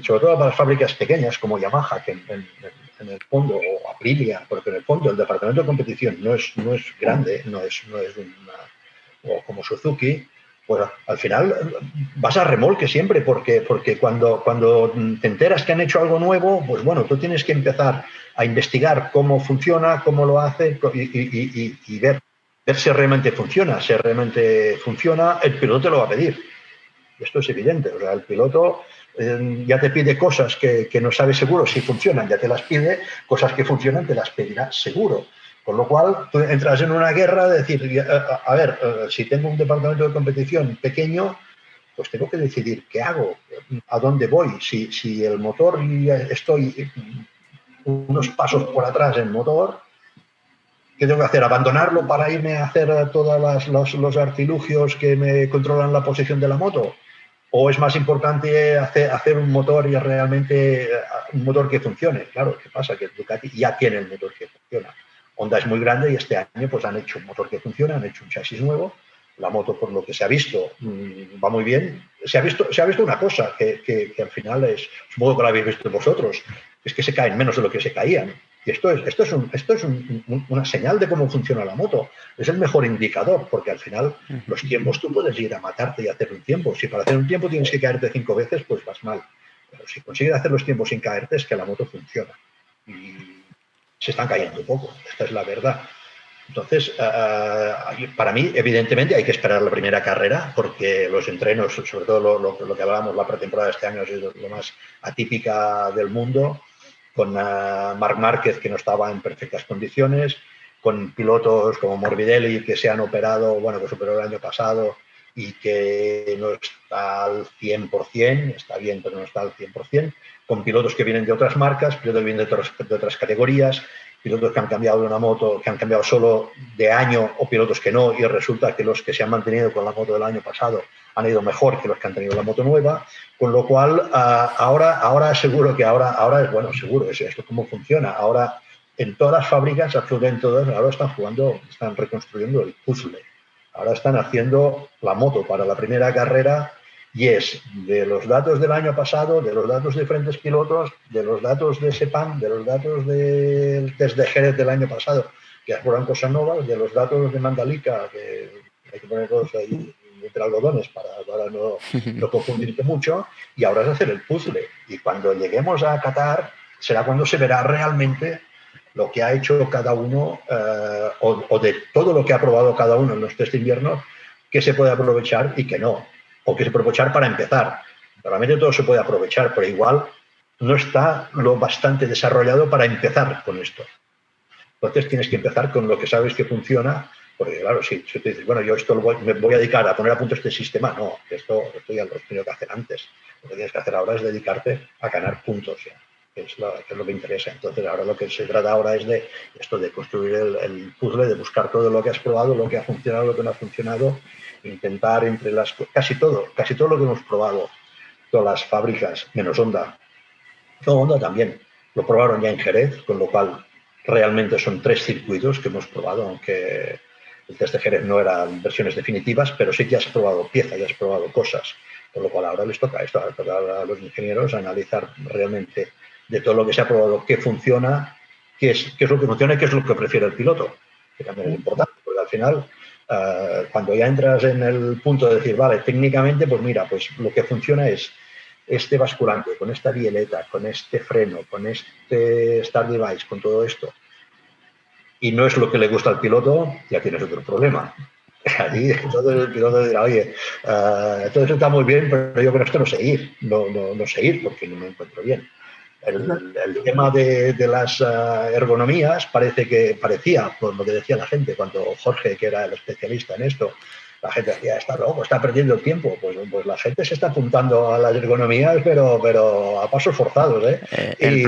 sobre todo para las fábricas pequeñas como Yamaha, que en el fondo, o Aprilia, porque en el fondo el departamento de competición no es grande, o como Suzuki, pues al final vas a remolque siempre, porque cuando te enteras que han hecho algo nuevo, pues bueno, tú tienes que empezar a investigar cómo funciona, cómo lo hace y ver si realmente funciona. Si realmente funciona, el piloto te lo va a pedir. Esto es evidente. O sea, el piloto ya te pide cosas que no sabe seguro si funcionan, ya te las pide, cosas que funcionan te las pedirá seguro. Con lo cual, tú entras en una guerra de decir, a ver, si tengo un departamento de competición pequeño, pues tengo que decidir qué hago, a dónde voy. Si el motor, estoy unos pasos por atrás en motor, ¿qué tengo que hacer? ¿Abandonarlo para irme a hacer todos los artilugios que me controlan la posición de la moto? ¿O es más importante hacer un motor y realmente un motor que funcione? Claro, ¿qué pasa? Que Ducati ya tiene el motor que funciona. Honda es muy grande y este año pues han hecho un motor que funciona, han hecho un chasis nuevo. La moto, por lo que se ha visto, va muy bien. Se ha visto una cosa que al final es, supongo que lo habéis visto vosotros, es que se caen menos de lo que se caían. Y esto es una señal de cómo funciona la moto. Es el mejor indicador, porque al final los tiempos tú puedes ir a matarte y hacer un tiempo. Si para hacer un tiempo tienes que caerte 5 veces, pues vas mal. Pero si consigues hacer los tiempos sin caerte, es que la moto funciona. Y se están cayendo poco, esta es la verdad. Entonces, para mí, evidentemente, hay que esperar la primera carrera, porque los entrenos, sobre todo lo que hablábamos, la pretemporada de este año ha sido lo más atípica del mundo, con Marc Márquez, que no estaba en perfectas condiciones, con pilotos como Morbidelli, que se han operado, bueno, que superó el año pasado y que no está al 100%, está bien, pero no está al 100%, con pilotos que vienen de otras marcas, pilotos que vienen de otras categorías, pilotos que han cambiado de una moto, que han cambiado solo de año, o pilotos que no, y resulta que los que se han mantenido con la moto del año pasado han ido mejor que los que han tenido la moto nueva, con lo cual ahora seguro que ahora es, bueno, seguro, es esto cómo funciona. Ahora en todas las fábricas, absolutamente todas, ahora están reconstruyendo el puzzle. Ahora están haciendo la moto para la primera carrera y es de los datos del año pasado, de los datos de diferentes pilotos, de los datos de Sepang, de los datos del test de Jerez del año pasado, que fueron cosas nuevas, de los datos de Mandalika, que hay que ponerlos ahí entre algodones para no confundirte mucho, y ahora es hacer el puzzle. Y cuando lleguemos a Qatar, será cuando se verá realmente lo que ha hecho cada uno, o de todo lo que ha probado cada uno en los test de invierno, que se puede aprovechar y que no, o que se puede aprovechar para empezar. Realmente todo se puede aprovechar, pero igual no está lo bastante desarrollado para empezar con esto. Entonces tienes que empezar con lo que sabes que funciona, porque claro, si te dices, bueno, yo me voy a dedicar a poner a punto este sistema, no, esto ya lo he tenido que hacer antes. Lo que tienes que hacer ahora es dedicarte a ganar puntos, ya, que es lo que interesa. Entonces ahora lo que se trata ahora es de esto, de construir el puzzle, de buscar todo lo que has probado, lo que ha funcionado, lo que no ha funcionado, intentar entre casi todo lo que hemos probado, todas las fábricas, menos Honda. No, Honda también lo probaron ya en Jerez, con lo cual realmente son 3 circuitos que hemos probado, aunque el test de Jerez no eran versiones definitivas, pero sí que has probado piezas, ya has probado cosas, con lo cual ahora les toca esto, a los ingenieros analizar realmente de todo lo que se ha probado qué funciona, qué es lo que funciona y qué es lo que prefiere el piloto, que también es importante, porque al final cuando ya entras en el punto de decir, vale, técnicamente, pues mira, pues lo que funciona es este basculante, con esta bieleta, con este freno, con este Star Device, con todo esto, y no es lo que le gusta al piloto, ya tienes otro problema. Allí entonces el piloto dirá, oye, todo eso está muy bien, pero yo con esto no sé ir, no sé ir porque no me encuentro bien. El tema de las ergonomías parecía, por lo que decía la gente, cuando Jorge, que era el especialista en esto, La gente decía, está loco, está perdiendo el tiempo. Pues la gente se está apuntando a las ergonomías, pero a pasos forzados, ¿eh? El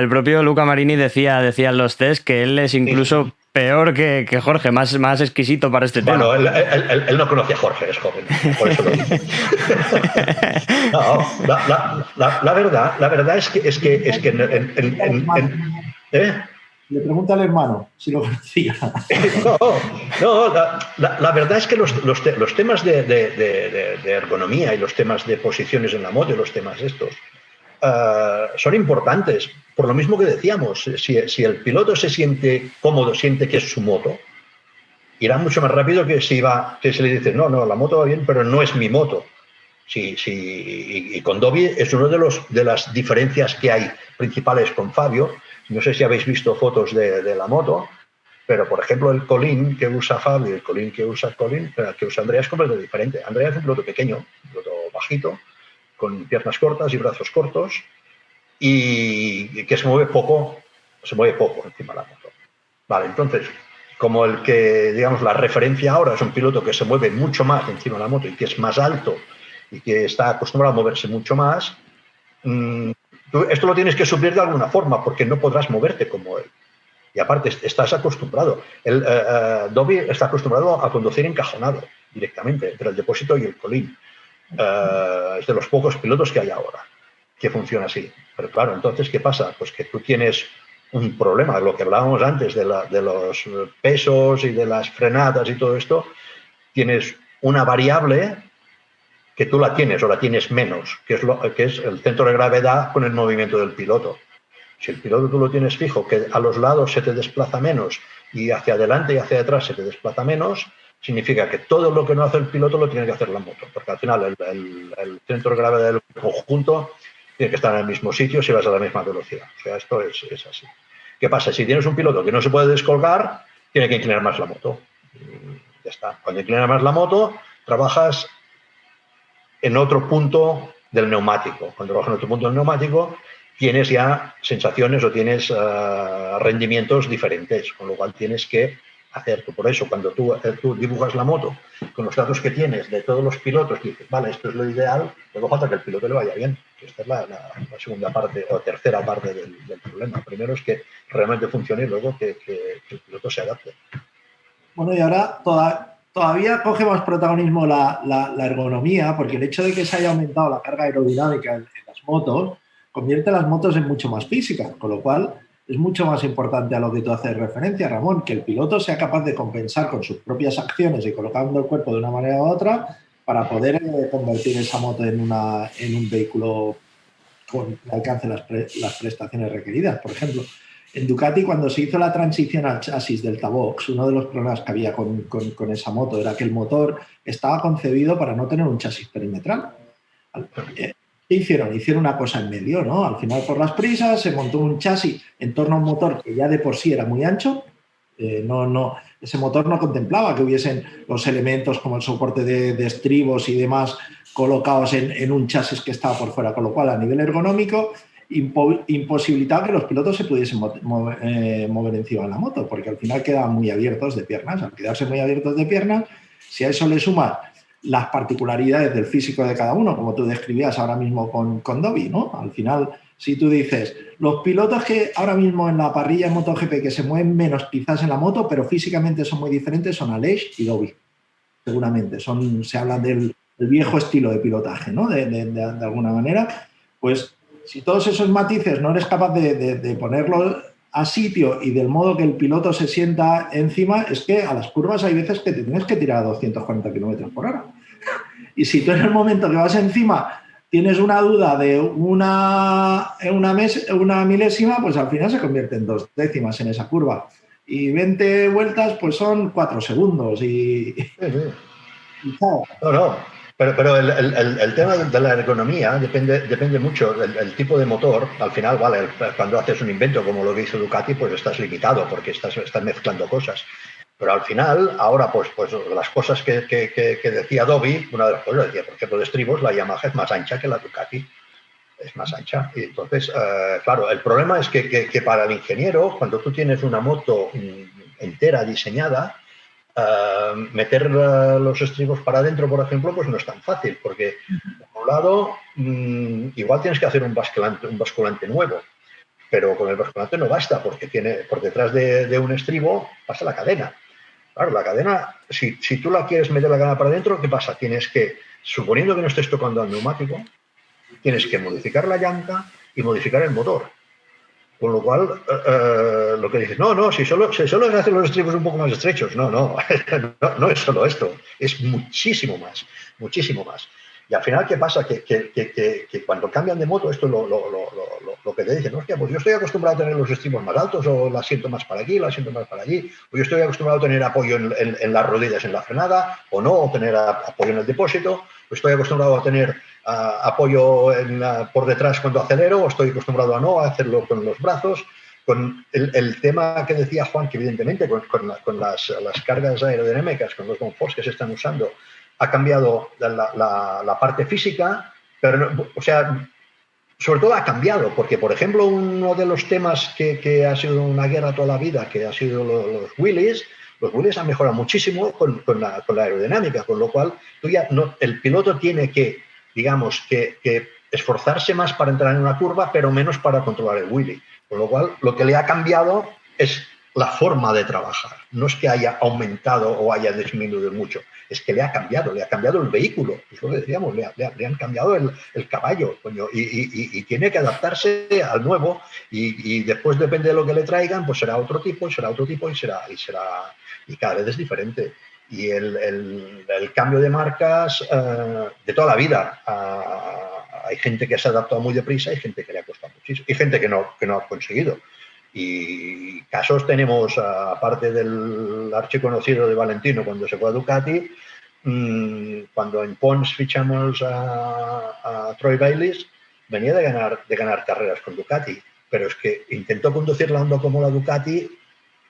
propio Luca Marini decía en los test que él es incluso peor que Jorge, más exquisito para este tema. Bueno, él no conoce a Jorge, es joven, por eso lo dice. No, la verdad es que Le pregunta al hermano si lo conocía. No, la verdad es que los temas de ergonomía y los temas de posiciones en la moto y los temas estos son importantes. Por lo mismo que decíamos, si el piloto se siente cómodo, siente que es su moto, irá mucho más rápido que si le dices, no, la moto va bien, pero no es mi moto. Y con Dobby es una de las diferencias que hay principales con Fabio. No sé si habéis visto fotos de la moto, pero por ejemplo el colín que usa Fabio y el colín que usa Andrea es completamente diferente. Andrea es un piloto pequeño, un piloto bajito, con piernas cortas y brazos cortos, y que se mueve poco encima de la moto. Vale, entonces, como el que, digamos, la referencia ahora es un piloto que se mueve mucho más encima de la moto y que es más alto y que está acostumbrado a moverse mucho más, esto lo tienes que suplir de alguna forma porque no podrás moverte como él. Y aparte, estás acostumbrado. Dobby está acostumbrado a conducir encajonado directamente entre el depósito y el colín. Es de los pocos pilotos que hay ahora que funciona así. Pero claro, entonces, ¿qué pasa? Pues que tú tienes un problema, lo que hablábamos antes de los pesos y de las frenadas y todo esto. Tienes una variable que tú la tienes o la tienes menos, que es el centro de gravedad con el movimiento del piloto. Si el piloto tú lo tienes fijo, que a los lados se te desplaza menos y hacia adelante y hacia atrás se te desplaza menos, significa que todo lo que no hace el piloto lo tiene que hacer la moto, porque al final el centro de gravedad del conjunto tiene que estar en el mismo sitio si vas a la misma velocidad. O sea, esto es así. ¿Qué pasa? Si tienes un piloto que no se puede descolgar, tiene que inclinar más la moto. Ya está. Cuando inclina más la moto, trabajas en otro punto del neumático. Cuando trabajas en otro punto del neumático, tienes ya sensaciones o tienes rendimientos diferentes, con lo cual tienes que hacer. Por eso, cuando tú dibujas la moto con los datos que tienes de todos los pilotos, dices, vale, esto es lo ideal, luego falta que el piloto le vaya bien. Esta es la segunda parte o tercera parte del problema. Primero es que realmente funcione y luego que el piloto se adapte. Bueno, y ahora todavía coge más protagonismo la ergonomía, porque el hecho de que se haya aumentado la carga aerodinámica en las motos convierte las motos en mucho más físicas, con lo cual es mucho más importante a lo que tú haces referencia, Ramón, que el piloto sea capaz de compensar con sus propias acciones y colocando el cuerpo de una manera u otra para poder convertir esa moto en un vehículo con que alcance las prestaciones requeridas. Por ejemplo, en Ducati, cuando se hizo la transición al chasis del Tavox, uno de los problemas que había con esa moto era que el motor estaba concebido para no tener un chasis perimetral. ¿Qué hicieron? Hicieron una cosa en medio, ¿no? Al final, por las prisas, se montó un chasis en torno a un motor que ya de por sí era muy ancho. Ese motor no contemplaba que hubiesen los elementos como el soporte de estribos y demás colocados en un chasis que estaba por fuera, con lo cual, a nivel ergonómico, imposibilitaba que los pilotos se pudiesen mover encima de la moto, porque al final quedaban muy abiertos de piernas. Al quedarse muy abiertos de piernas, si a eso le sumas las particularidades del físico de cada uno, como tú describías ahora mismo con Dobby, ¿no? Al final, si tú dices, los pilotos que ahora mismo en la parrilla en MotoGP que se mueven menos quizás en la moto, pero físicamente son muy diferentes, son Aleix y Dobby, seguramente. Se habla del viejo estilo de pilotaje, ¿no? De alguna manera, pues si todos esos matices no eres capaz de ponerlos a sitio y del modo que el piloto se sienta encima, es que a las curvas hay veces que te tienes que tirar a 240 km por hora. Y si tú en el momento que vas encima tienes una duda de una milésima, pues al final se convierte en 2 décimas en esa curva. Y 20 vueltas, pues son 4 segundos. Y No. Pero el tema de la ergonomía depende mucho del tipo de motor. Al final, vale, cuando haces un invento como lo que hizo Ducati, pues estás limitado porque estás mezclando cosas. Pero al final, ahora, pues las cosas que decía Dobby, una de las cosas decía, por ejemplo, de estribos, la Yamaha es más ancha que la Ducati. Es más ancha. Y entonces, claro, el problema es que para el ingeniero, cuando tú tienes una moto entera diseñada, meter los estribos para adentro, por ejemplo, pues no es tan fácil, porque por un lado igual tienes que hacer un basculante nuevo, pero con el basculante no basta, porque por detrás de un estribo pasa la cadena. Claro, la cadena, si tú meter la cadena para adentro, ¿qué pasa? Tienes que, suponiendo que no estés tocando al neumático, tienes que modificar la llanta y modificar el motor. Con lo cual, lo que dices, no, si solo es hacer los estribos un poco más estrechos. No es solo esto, es muchísimo más. Y al final, ¿qué pasa? Que cuando cambian de moto, esto es lo que te dicen, hostia, pues yo estoy acostumbrado a tener los estribos más altos, o la siento más para aquí, la siento más para allí, o yo estoy acostumbrado a tener apoyo en las rodillas en la frenada, o no, o tener apoyo en el depósito, o estoy acostumbrado a tener apoyo por detrás cuando acelero, o estoy acostumbrado a hacerlo con los brazos. Con el tema que decía Juan, que evidentemente con las cargas aerodinámicas, con los downforce que se están usando, ha cambiado la parte física, pero, o sea, sobre todo ha cambiado, porque, por ejemplo, uno de los temas que ha sido una guerra toda la vida, que ha sido los wheelies han mejorado muchísimo con la aerodinámica, con lo cual el piloto tiene que, digamos, que esforzarse más para entrar en una curva, pero menos para controlar el wheelie. Con lo cual, lo que le ha cambiado es la forma de trabajar. No es que haya aumentado o haya disminuido mucho, es que le ha cambiado el vehículo. Es lo que decíamos, le han cambiado el caballo, coño, y tiene que adaptarse al nuevo, y después depende de lo que le traigan, pues será otro tipo, y cada vez es diferente. Y el cambio de marcas de toda la vida. Hay gente que se ha adaptado muy deprisa, hay gente que le ha costado muchísimo, y gente que no ha conseguido. Y casos tenemos, aparte del archiconocido de Valentino cuando se fue a Ducati, cuando en Pons fichamos a Troy Bayliss, venía de ganar carreras con Ducati, pero es que intentó conducir la Honda como la Ducati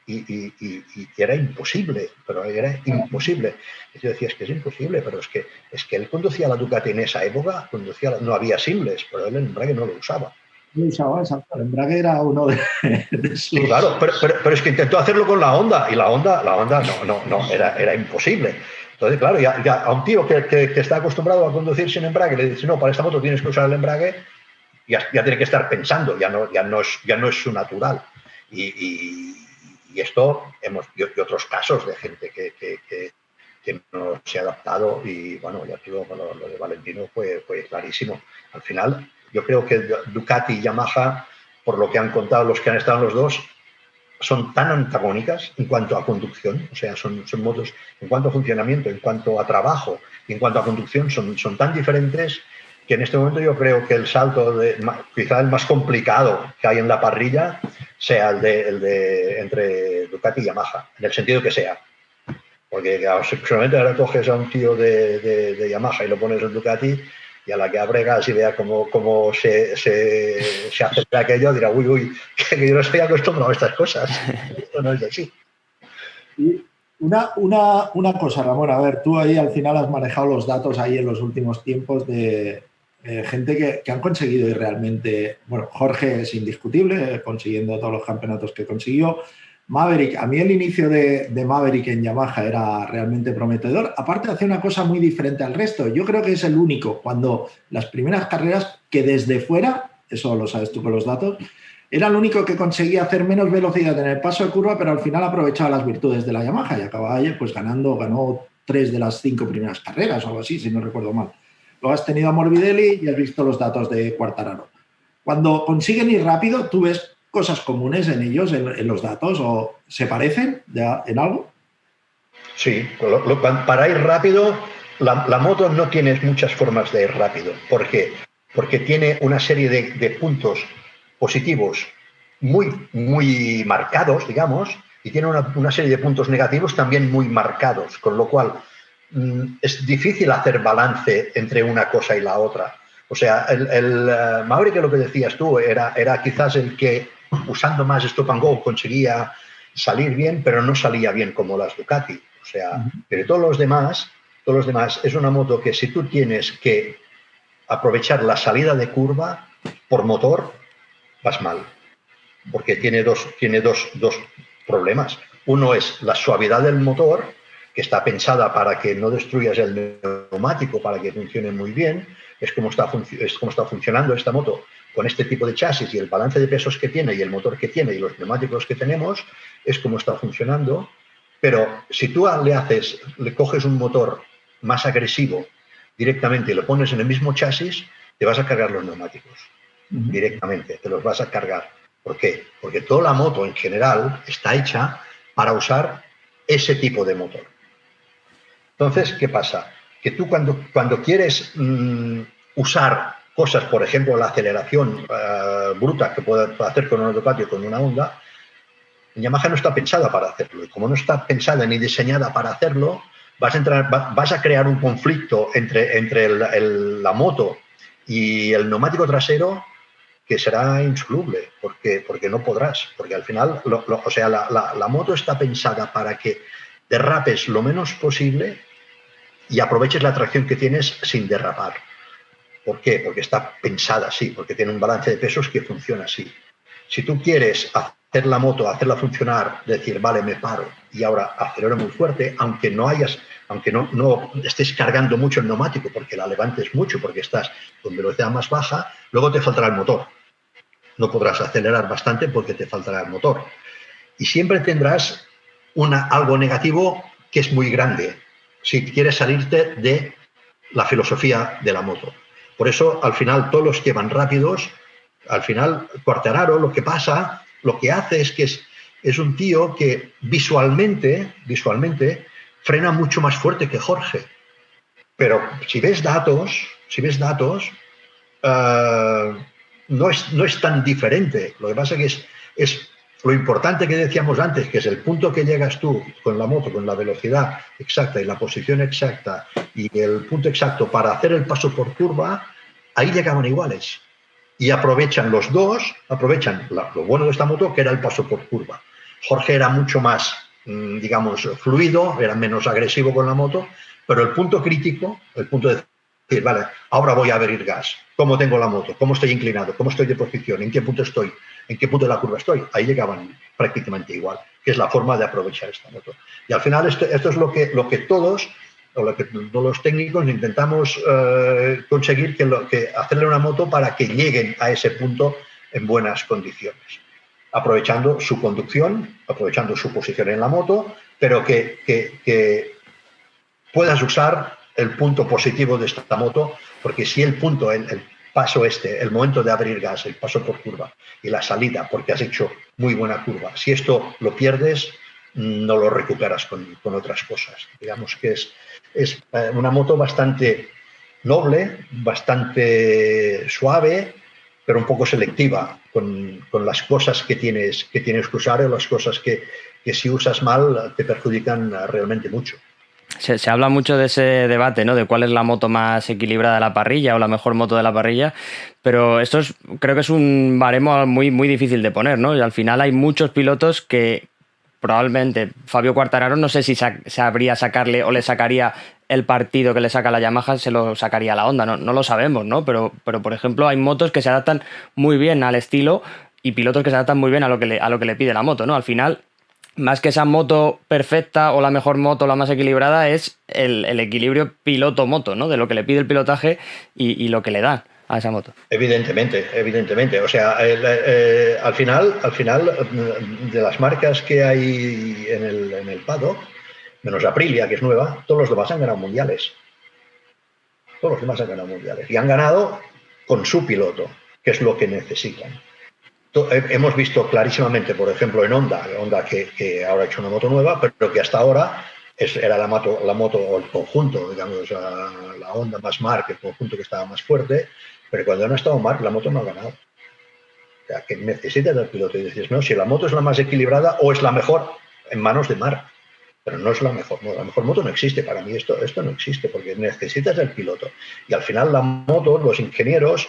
y era imposible, Y yo decía, es que es imposible, pero es que él conducía la Ducati en esa época, no había simples, pero él el embrague no lo usaba. Exacto. El embrague era uno de sus... Sí, claro, pero es que intentó hacerlo con la Honda, y la Honda no, era imposible. Entonces, claro, ya a un tío que está acostumbrado a conducir sin embrague, le dice, no, para esta moto tienes que usar el embrague, ya tiene que estar pensando, ya no es su natural. Y esto, y otros casos de gente que no se ha adaptado, y bueno, ya digo, lo de Valentino fue clarísimo. Al final, yo creo que Ducati y Yamaha, por lo que han contado los que han estado los dos, son tan antagónicas en cuanto a conducción, o sea, son motos, en cuanto a funcionamiento, en cuanto a trabajo y en cuanto a conducción, son tan diferentes que en este momento yo creo que el salto, quizá el más complicado que hay en la parrilla, sea el de entre Ducati y Yamaha, en el sentido que sea. Porque solamente ahora coges a un tío de Yamaha y lo pones en Ducati, y a la que abregas y vea cómo se hace aquello, dirá, uy, que yo no estoy acostumbrado a estas cosas. Esto no es así. Y una cosa, Ramón, a ver, tú ahí al final has manejado los datos ahí en los últimos tiempos de gente que han conseguido ir realmente, bueno, Jorge es indiscutible, consiguiendo todos los campeonatos que consiguió. Maverick, a mí el inicio de Maverick en Yamaha era realmente prometedor. Aparte, hace una cosa muy diferente al resto. Yo creo que es el único, cuando las primeras carreras, que desde fuera, eso lo sabes tú con los datos, era el único que conseguía hacer menos velocidad en el paso de curva, pero al final aprovechaba las virtudes de la Yamaha y acababa pues ganó 3 de las 5 primeras carreras o algo así, si no recuerdo mal. Luego has tenido a Morbidelli y has visto los datos de Quartararo. Cuando consiguen ir rápido, tú ves cosas comunes en ellos, en los datos, o se parecen ya en algo. Sí, para ir rápido, la moto no tiene muchas formas de ir rápido. ¿Por qué? Porque tiene una serie de puntos positivos muy, muy marcados, digamos, y tiene una serie de puntos negativos también muy marcados, con lo cual es difícil hacer balance entre una cosa y la otra. O sea, el Maverick, que lo que decías tú, era quizás el que, usando más stop and go, conseguía salir bien, pero no salía bien como las Ducati. O sea, pero todos los demás es una moto que, si tú tienes que aprovechar la salida de curva por motor, vas mal, porque tiene dos problemas. Uno es la suavidad del motor, que está pensada para que no destruyas el neumático, para que funcione muy bien. Es como está funcionando esta moto con este tipo de chasis y el balance de pesos que tiene y el motor que tiene y los neumáticos que tenemos, es como está funcionando. Pero si tú le coges un motor más agresivo directamente y lo pones en el mismo chasis, te vas a cargar los neumáticos directamente, te los vas a cargar. ¿Por qué? Porque toda la moto en general está hecha para usar ese tipo de motor. Entonces, ¿qué pasa? Que tú cuando quieres usar cosas, por ejemplo, la aceleración bruta que puede hacer con un Ducati o con una Honda, Yamaha no está pensada para hacerlo. Y como no está pensada ni diseñada para hacerlo, vas a crear un conflicto entre la moto y el neumático trasero que será insoluble, porque no podrás. Porque al final, la moto está pensada para que derrapes lo menos posible y aproveches la tracción que tienes sin derrapar. ¿Por qué? Porque está pensada así, porque tiene un balance de pesos que funciona así. Si tú quieres hacer la moto, hacerla funcionar, decir, vale, me paro y ahora acelero muy fuerte, aunque no estés cargando mucho el neumático, porque la levantes mucho, porque estás con velocidad más baja, luego te faltará el motor. No podrás acelerar bastante porque te faltará el motor. Y siempre tendrás algo negativo que es muy grande, si quieres salirte de la filosofía de la moto. Por eso, al final, todos los que van rápidos, al final, Quartararo, lo que hace es que es un tío que visualmente frena mucho más fuerte que Jorge. Pero si ves datos, no es tan diferente. Lo que pasa es que es lo importante que decíamos antes, que es el punto que llegas tú con la moto, con la velocidad exacta y la posición exacta y el punto exacto para hacer el paso por curva, ahí llegaban iguales. Y aprovechan los dos, lo bueno de esta moto, que era el paso por curva. Jorge era mucho más, digamos, fluido, era menos agresivo con la moto, pero el punto crítico, el punto de decir, vale, ahora voy a abrir gas. ¿Cómo tengo la moto? ¿Cómo estoy inclinado? ¿Cómo estoy de posición? ¿En qué punto estoy? ¿En qué punto de la curva estoy? Ahí llegaban prácticamente igual, que es la forma de aprovechar esta moto. Y al final esto es lo que todos los técnicos intentamos conseguir, que hacerle una moto para que lleguen a ese punto en buenas condiciones, aprovechando su conducción, aprovechando su posición en la moto, pero que puedas usar el punto positivo de esta moto, porque si el punto, el paso el momento de abrir gas, el paso por curva y la salida, porque has hecho muy buena curva, si esto lo pierdes, no lo recuperas con otras cosas. Digamos que es una moto bastante noble, bastante suave, pero un poco selectiva con las cosas que tienes que usar o las cosas que si usas mal te perjudican realmente mucho. Se habla mucho de ese debate, ¿no? De cuál es la moto más equilibrada de la parrilla o la mejor moto de la parrilla, pero creo que es un baremo muy, muy difícil de poner, ¿no? Y al final hay muchos pilotos que probablemente Fabio Quartararo no sé si sabría sacarle o le sacaría el partido que le saca la Yamaha, se lo sacaría a la Honda, no lo sabemos, ¿no? Pero por ejemplo hay motos que se adaptan muy bien al estilo y pilotos que se adaptan muy bien a lo que le pide la moto, ¿no? Al final, más que esa moto perfecta o la mejor moto, la más equilibrada, es el equilibrio piloto-moto, ¿no? De lo que le pide el pilotaje y lo que le da a esa moto. Evidentemente. O sea, al final, de las marcas que hay en el paddock, menos Aprilia, que es nueva, todos los demás han ganado mundiales. Y han ganado con su piloto, que es lo que necesitan. Hemos visto clarísimamente, por ejemplo, en Honda que ahora ha hecho una moto nueva, pero que hasta ahora era la moto o el conjunto, digamos, la Honda más Mark, el conjunto que estaba más fuerte, pero cuando no ha estado Mark, la moto no ha ganado. O sea, que necesitas del piloto y dices, no, si la moto es la más equilibrada o es la mejor en manos de Mark, pero no es la mejor moto. La mejor moto no existe. Para mí esto no existe, porque necesitas del piloto. Y al final la moto, los ingenieros,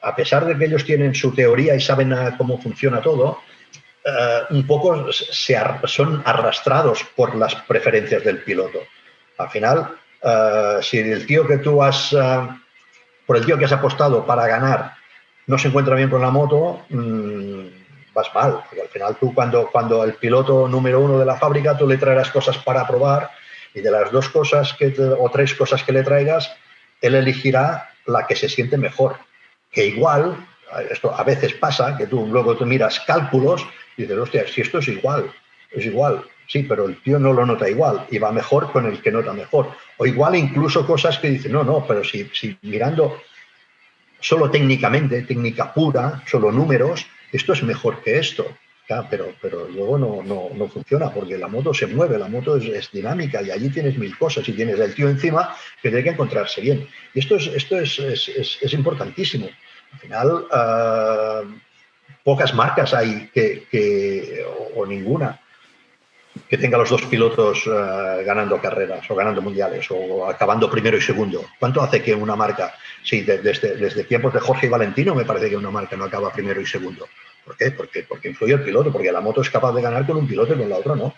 a pesar de que ellos tienen su teoría y saben cómo funciona todo, un poco son arrastrados por las preferencias del piloto. Al final, si el tío que tú por el tío que has apostado para ganar no se encuentra bien con la moto, vas mal. Porque al final tú cuando el piloto número uno de la fábrica, tú le traerás cosas para probar Y de las 2 cosas o 3 cosas que le traigas, él elegirá la que se siente mejor. Que igual, esto a veces pasa, que luego tú miras cálculos y dices, hostia, si esto es igual, sí, pero el tío no lo nota igual y va mejor con el que nota mejor. O igual incluso cosas que dicen, no, pero si mirando solo técnicamente, técnica pura, solo números, esto es mejor que esto. Ya, pero luego no funciona porque la moto se mueve, la moto es dinámica y allí tienes 1000 cosas y tienes el tío encima que tiene que encontrarse bien. Y esto es importantísimo. Al final, pocas marcas hay o ninguna que tenga los 2 pilotos ganando carreras o ganando mundiales o acabando primero y segundo. ¿Cuánto hace que una marca, sí, desde tiempos de Jorge y Valentino me parece que una marca no acaba primero y segundo? ¿Por qué? Porque influye el piloto, porque la moto es capaz de ganar con un piloto y con la otra no.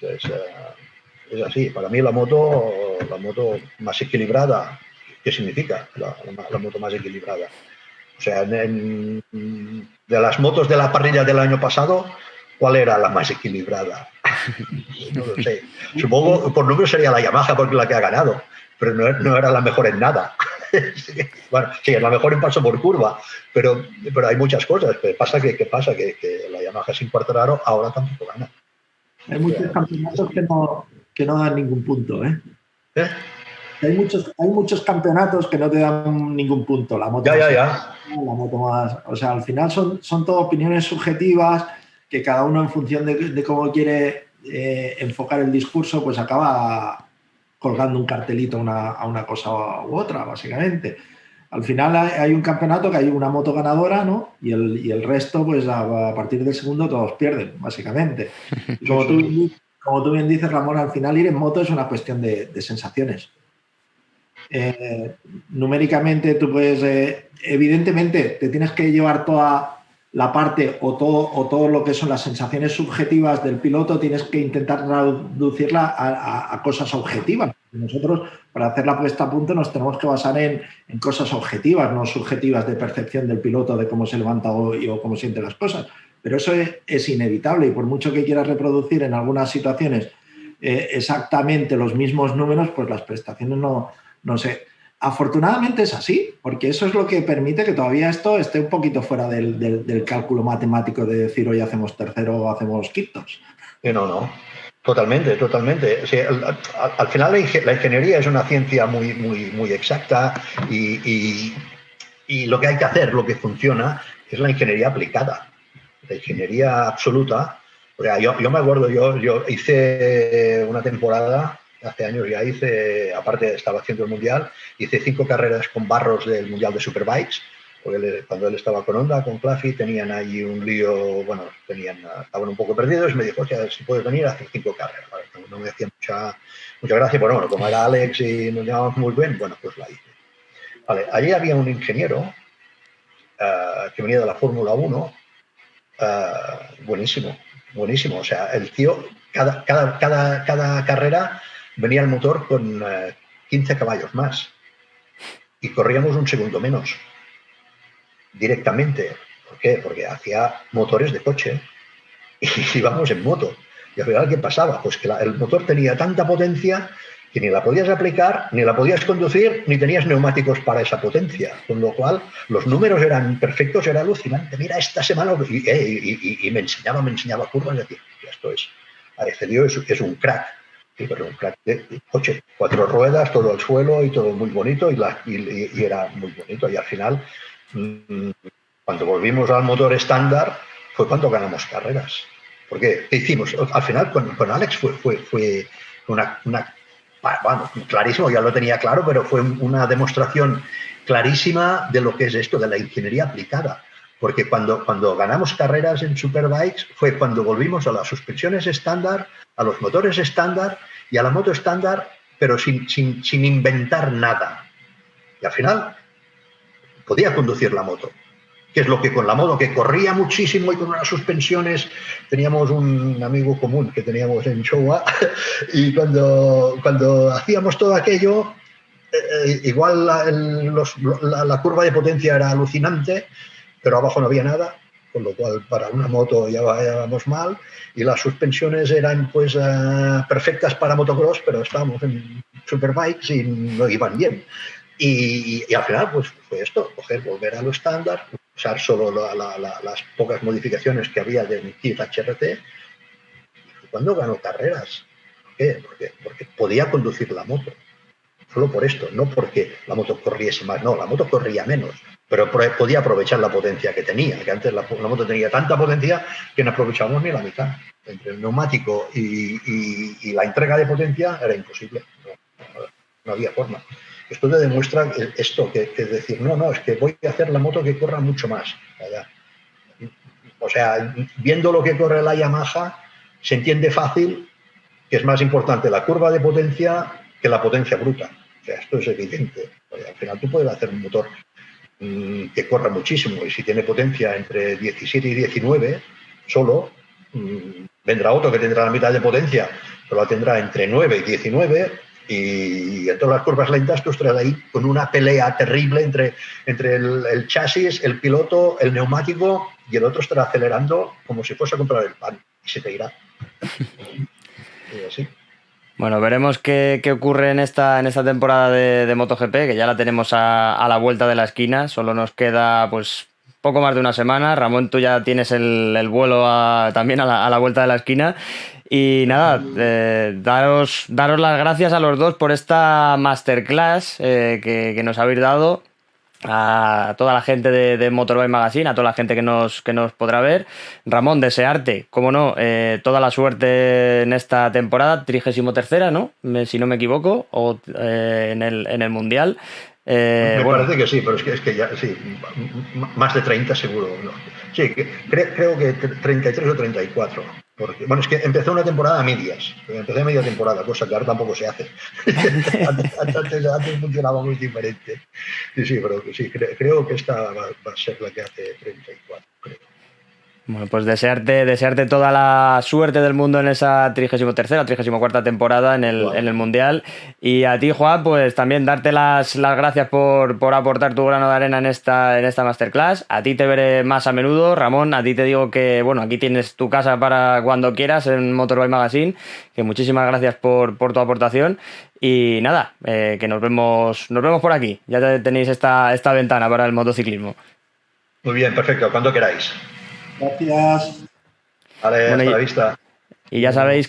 Es así. Para mí la moto más equilibrada, ¿qué significa la moto más equilibrada? O sea, de las motos de la parrilla del año pasado, ¿cuál era la más equilibrada? No lo sé. Supongo por número sería la Yamaha porque la que ha ganado, pero no era la mejor en nada. Bueno, sí, es la mejor en paso por curva, pero hay muchas cosas. ¿Qué pasa? Que la Yamaha sin Quartararo ahora tampoco gana. Hay muchos campeonatos que no dan ningún punto, ¿eh? Hay muchos campeonatos que no te dan ningún punto. La moto ya. La moto más... O sea, al final son todo opiniones subjetivas que cada uno en función de cómo quiere enfocar el discurso, pues acaba colgando un cartelito a una cosa u otra, básicamente. Al final hay un campeonato que hay una moto ganadora, ¿no? Y el resto, pues a partir del segundo todos pierden, básicamente. Y como tú bien dices, Ramón, al final ir en moto es una cuestión de sensaciones. Numéricamente tú puedes, evidentemente te tienes que llevar toda la parte o todo lo que son las sensaciones subjetivas del piloto, tienes que intentar traducirla a cosas objetivas. Nosotros, para hacer la puesta a punto, nos tenemos que basar en cosas objetivas, no subjetivas de percepción del piloto, de cómo se levanta hoy o cómo siente las cosas. Pero eso es inevitable y por mucho que quieras reproducir en algunas situaciones exactamente los mismos números, pues las prestaciones no sé. Afortunadamente es así, porque eso es lo que permite que todavía esto esté un poquito fuera del cálculo matemático de decir hoy hacemos tercero o hacemos quintos. No. Totalmente. O sea, al final la ingeniería es una ciencia muy exacta y lo que hay que hacer, lo que funciona, es la ingeniería aplicada, la ingeniería absoluta. O sea, yo me acuerdo, yo hice una temporada, hace años ya aparte estaba haciendo el Mundial, hice 5 carreras con Barros del Mundial de Superbikes, porque cuando él estaba con Honda, con Claffy, tenían ahí un lío, bueno, estaban un poco perdidos, y me dijo, hostia, si puedes venir a hacer 5 carreras. Vale, no me hacía mucha gracia, pero bueno, como era Alex y nos llevábamos muy bien, bueno, pues la hice. Vale, allí había un ingeniero que venía de la Fórmula 1, buenísimo, o sea, el tío, cada carrera venía el motor con 15 caballos más y corríamos un segundo menos directamente. ¿Por qué? Porque hacía motores de coche y íbamos en moto. Y al final, ¿qué pasaba? Pues que el motor tenía tanta potencia que ni la podías aplicar, ni la podías conducir, ni tenías neumáticos para esa potencia. Con lo cual, los números eran perfectos, era alucinante. Mira, esta semana... Y me enseñaba curvas y decía, esto es... Este tío es un crack. Sí, pero un crack de coche. 4 ruedas, todo al suelo y todo muy bonito y era muy bonito. Y al final, cuando volvimos al motor estándar, fue cuando ganamos carreras. ¿Por qué? ¿Qué hicimos? Al final, con Alex fue una bueno, clarísimo, ya lo tenía claro, pero fue una demostración clarísima de lo que es esto, de la ingeniería aplicada. Porque cuando ganamos carreras en Superbikes fue cuando volvimos a las suspensiones estándar, a los motores estándar y a la moto estándar, pero sin inventar nada. Y al final podía conducir la moto. Que es lo que con la moto, que corría muchísimo y con unas suspensiones, teníamos un amigo común que teníamos en Showa, y cuando hacíamos todo aquello, igual la curva de potencia era alucinante, pero abajo no había nada, con lo cual para una moto ya vamos mal, y las suspensiones eran pues perfectas para motocross, pero estábamos en superbikes y no iban bien. Y al final pues fue esto, volver a lo estándar, usar solo las pocas modificaciones que había de mi kit HRT, y fue cuando ganó carreras. ¿Por qué? Porque podía conducir la moto. Solo por esto, no porque la moto corriese más, no, la moto corría menos, pero podía aprovechar la potencia que tenía, que antes la moto tenía tanta potencia que no aprovechábamos ni la mitad. Entre el neumático y la entrega de potencia era imposible, no había forma. Esto te demuestra esto, que es decir, no, es que voy a hacer la moto que corra mucho más. O sea, viendo lo que corre la Yamaha, se entiende fácil que es más importante la curva de potencia que la potencia bruta. O sea, esto es evidente. Al final tú puedes hacer un motor que corra muchísimo, y si tiene potencia entre 17 y 19 solo, vendrá otro que tendrá la mitad de potencia, pero la tendrá entre 9 y 19, y en todas las curvas lentas tú estarás ahí con una pelea terrible entre el chasis, el piloto, el neumático, y el otro estará acelerando como si fuese a comprar el pan, y se te irá. Y así. Bueno, veremos qué ocurre en esta temporada de MotoGP, que ya la tenemos a la vuelta de la esquina. Solo nos queda pues poco más de una semana. Ramón, tú ya tienes el vuelo también a la vuelta de la esquina. Y nada, daros las gracias a los dos por esta masterclass que nos habéis dado. A toda la gente de Motorbike Magazine, a toda la gente que nos podrá ver. Ramón, desearte, como no, toda la suerte en esta temporada, 33ª, ¿no? Si no me equivoco, o en el Mundial. Me parece que sí, pero es que ya, sí, más de 30 seguro. ¿No? Sí, creo que 33 o 34. Porque, bueno, es que empezó una temporada a medias. Empecé media temporada, cosa que ahora tampoco se hace. antes funcionaba muy diferente. Sí, pero sí, creo que esta va a ser la que hace 34, creo. Bueno, pues desearte toda la suerte del mundo en esa 33ª, 34ª temporada en el Mundial. Y a ti, Juan, pues también darte las gracias por aportar tu grano de arena en esta masterclass. A ti te veré más a menudo. Ramón, a ti te digo que, bueno, aquí tienes tu casa para cuando quieras en Motorbike Magazine. Que muchísimas gracias por tu aportación. Y nada, que nos vemos por aquí. Ya tenéis esta ventana para el motociclismo. Muy bien, perfecto. Cuando queráis. Gracias. Vale, bueno, hasta la vista. Y ya sabéis,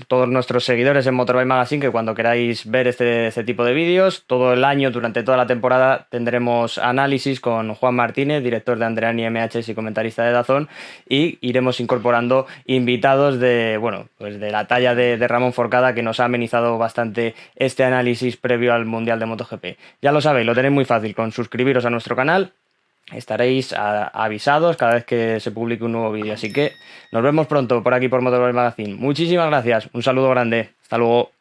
todos nuestros seguidores en Motorbike Magazine, que cuando queráis ver este tipo de vídeos, todo el año, durante toda la temporada, tendremos análisis con Juan Martínez, director de Andreani MHS y comentarista de DAZN, y iremos incorporando invitados de la talla de Ramón Forcada, que nos ha amenizado bastante este análisis previo al Mundial de MotoGP. Ya lo sabéis, lo tenéis muy fácil, con suscribiros a nuestro canal. Estaréis avisados cada vez que se publique un nuevo vídeo. Así que nos vemos pronto por aquí por Motorbike Magazine. Muchísimas gracias. Un saludo grande. Hasta luego.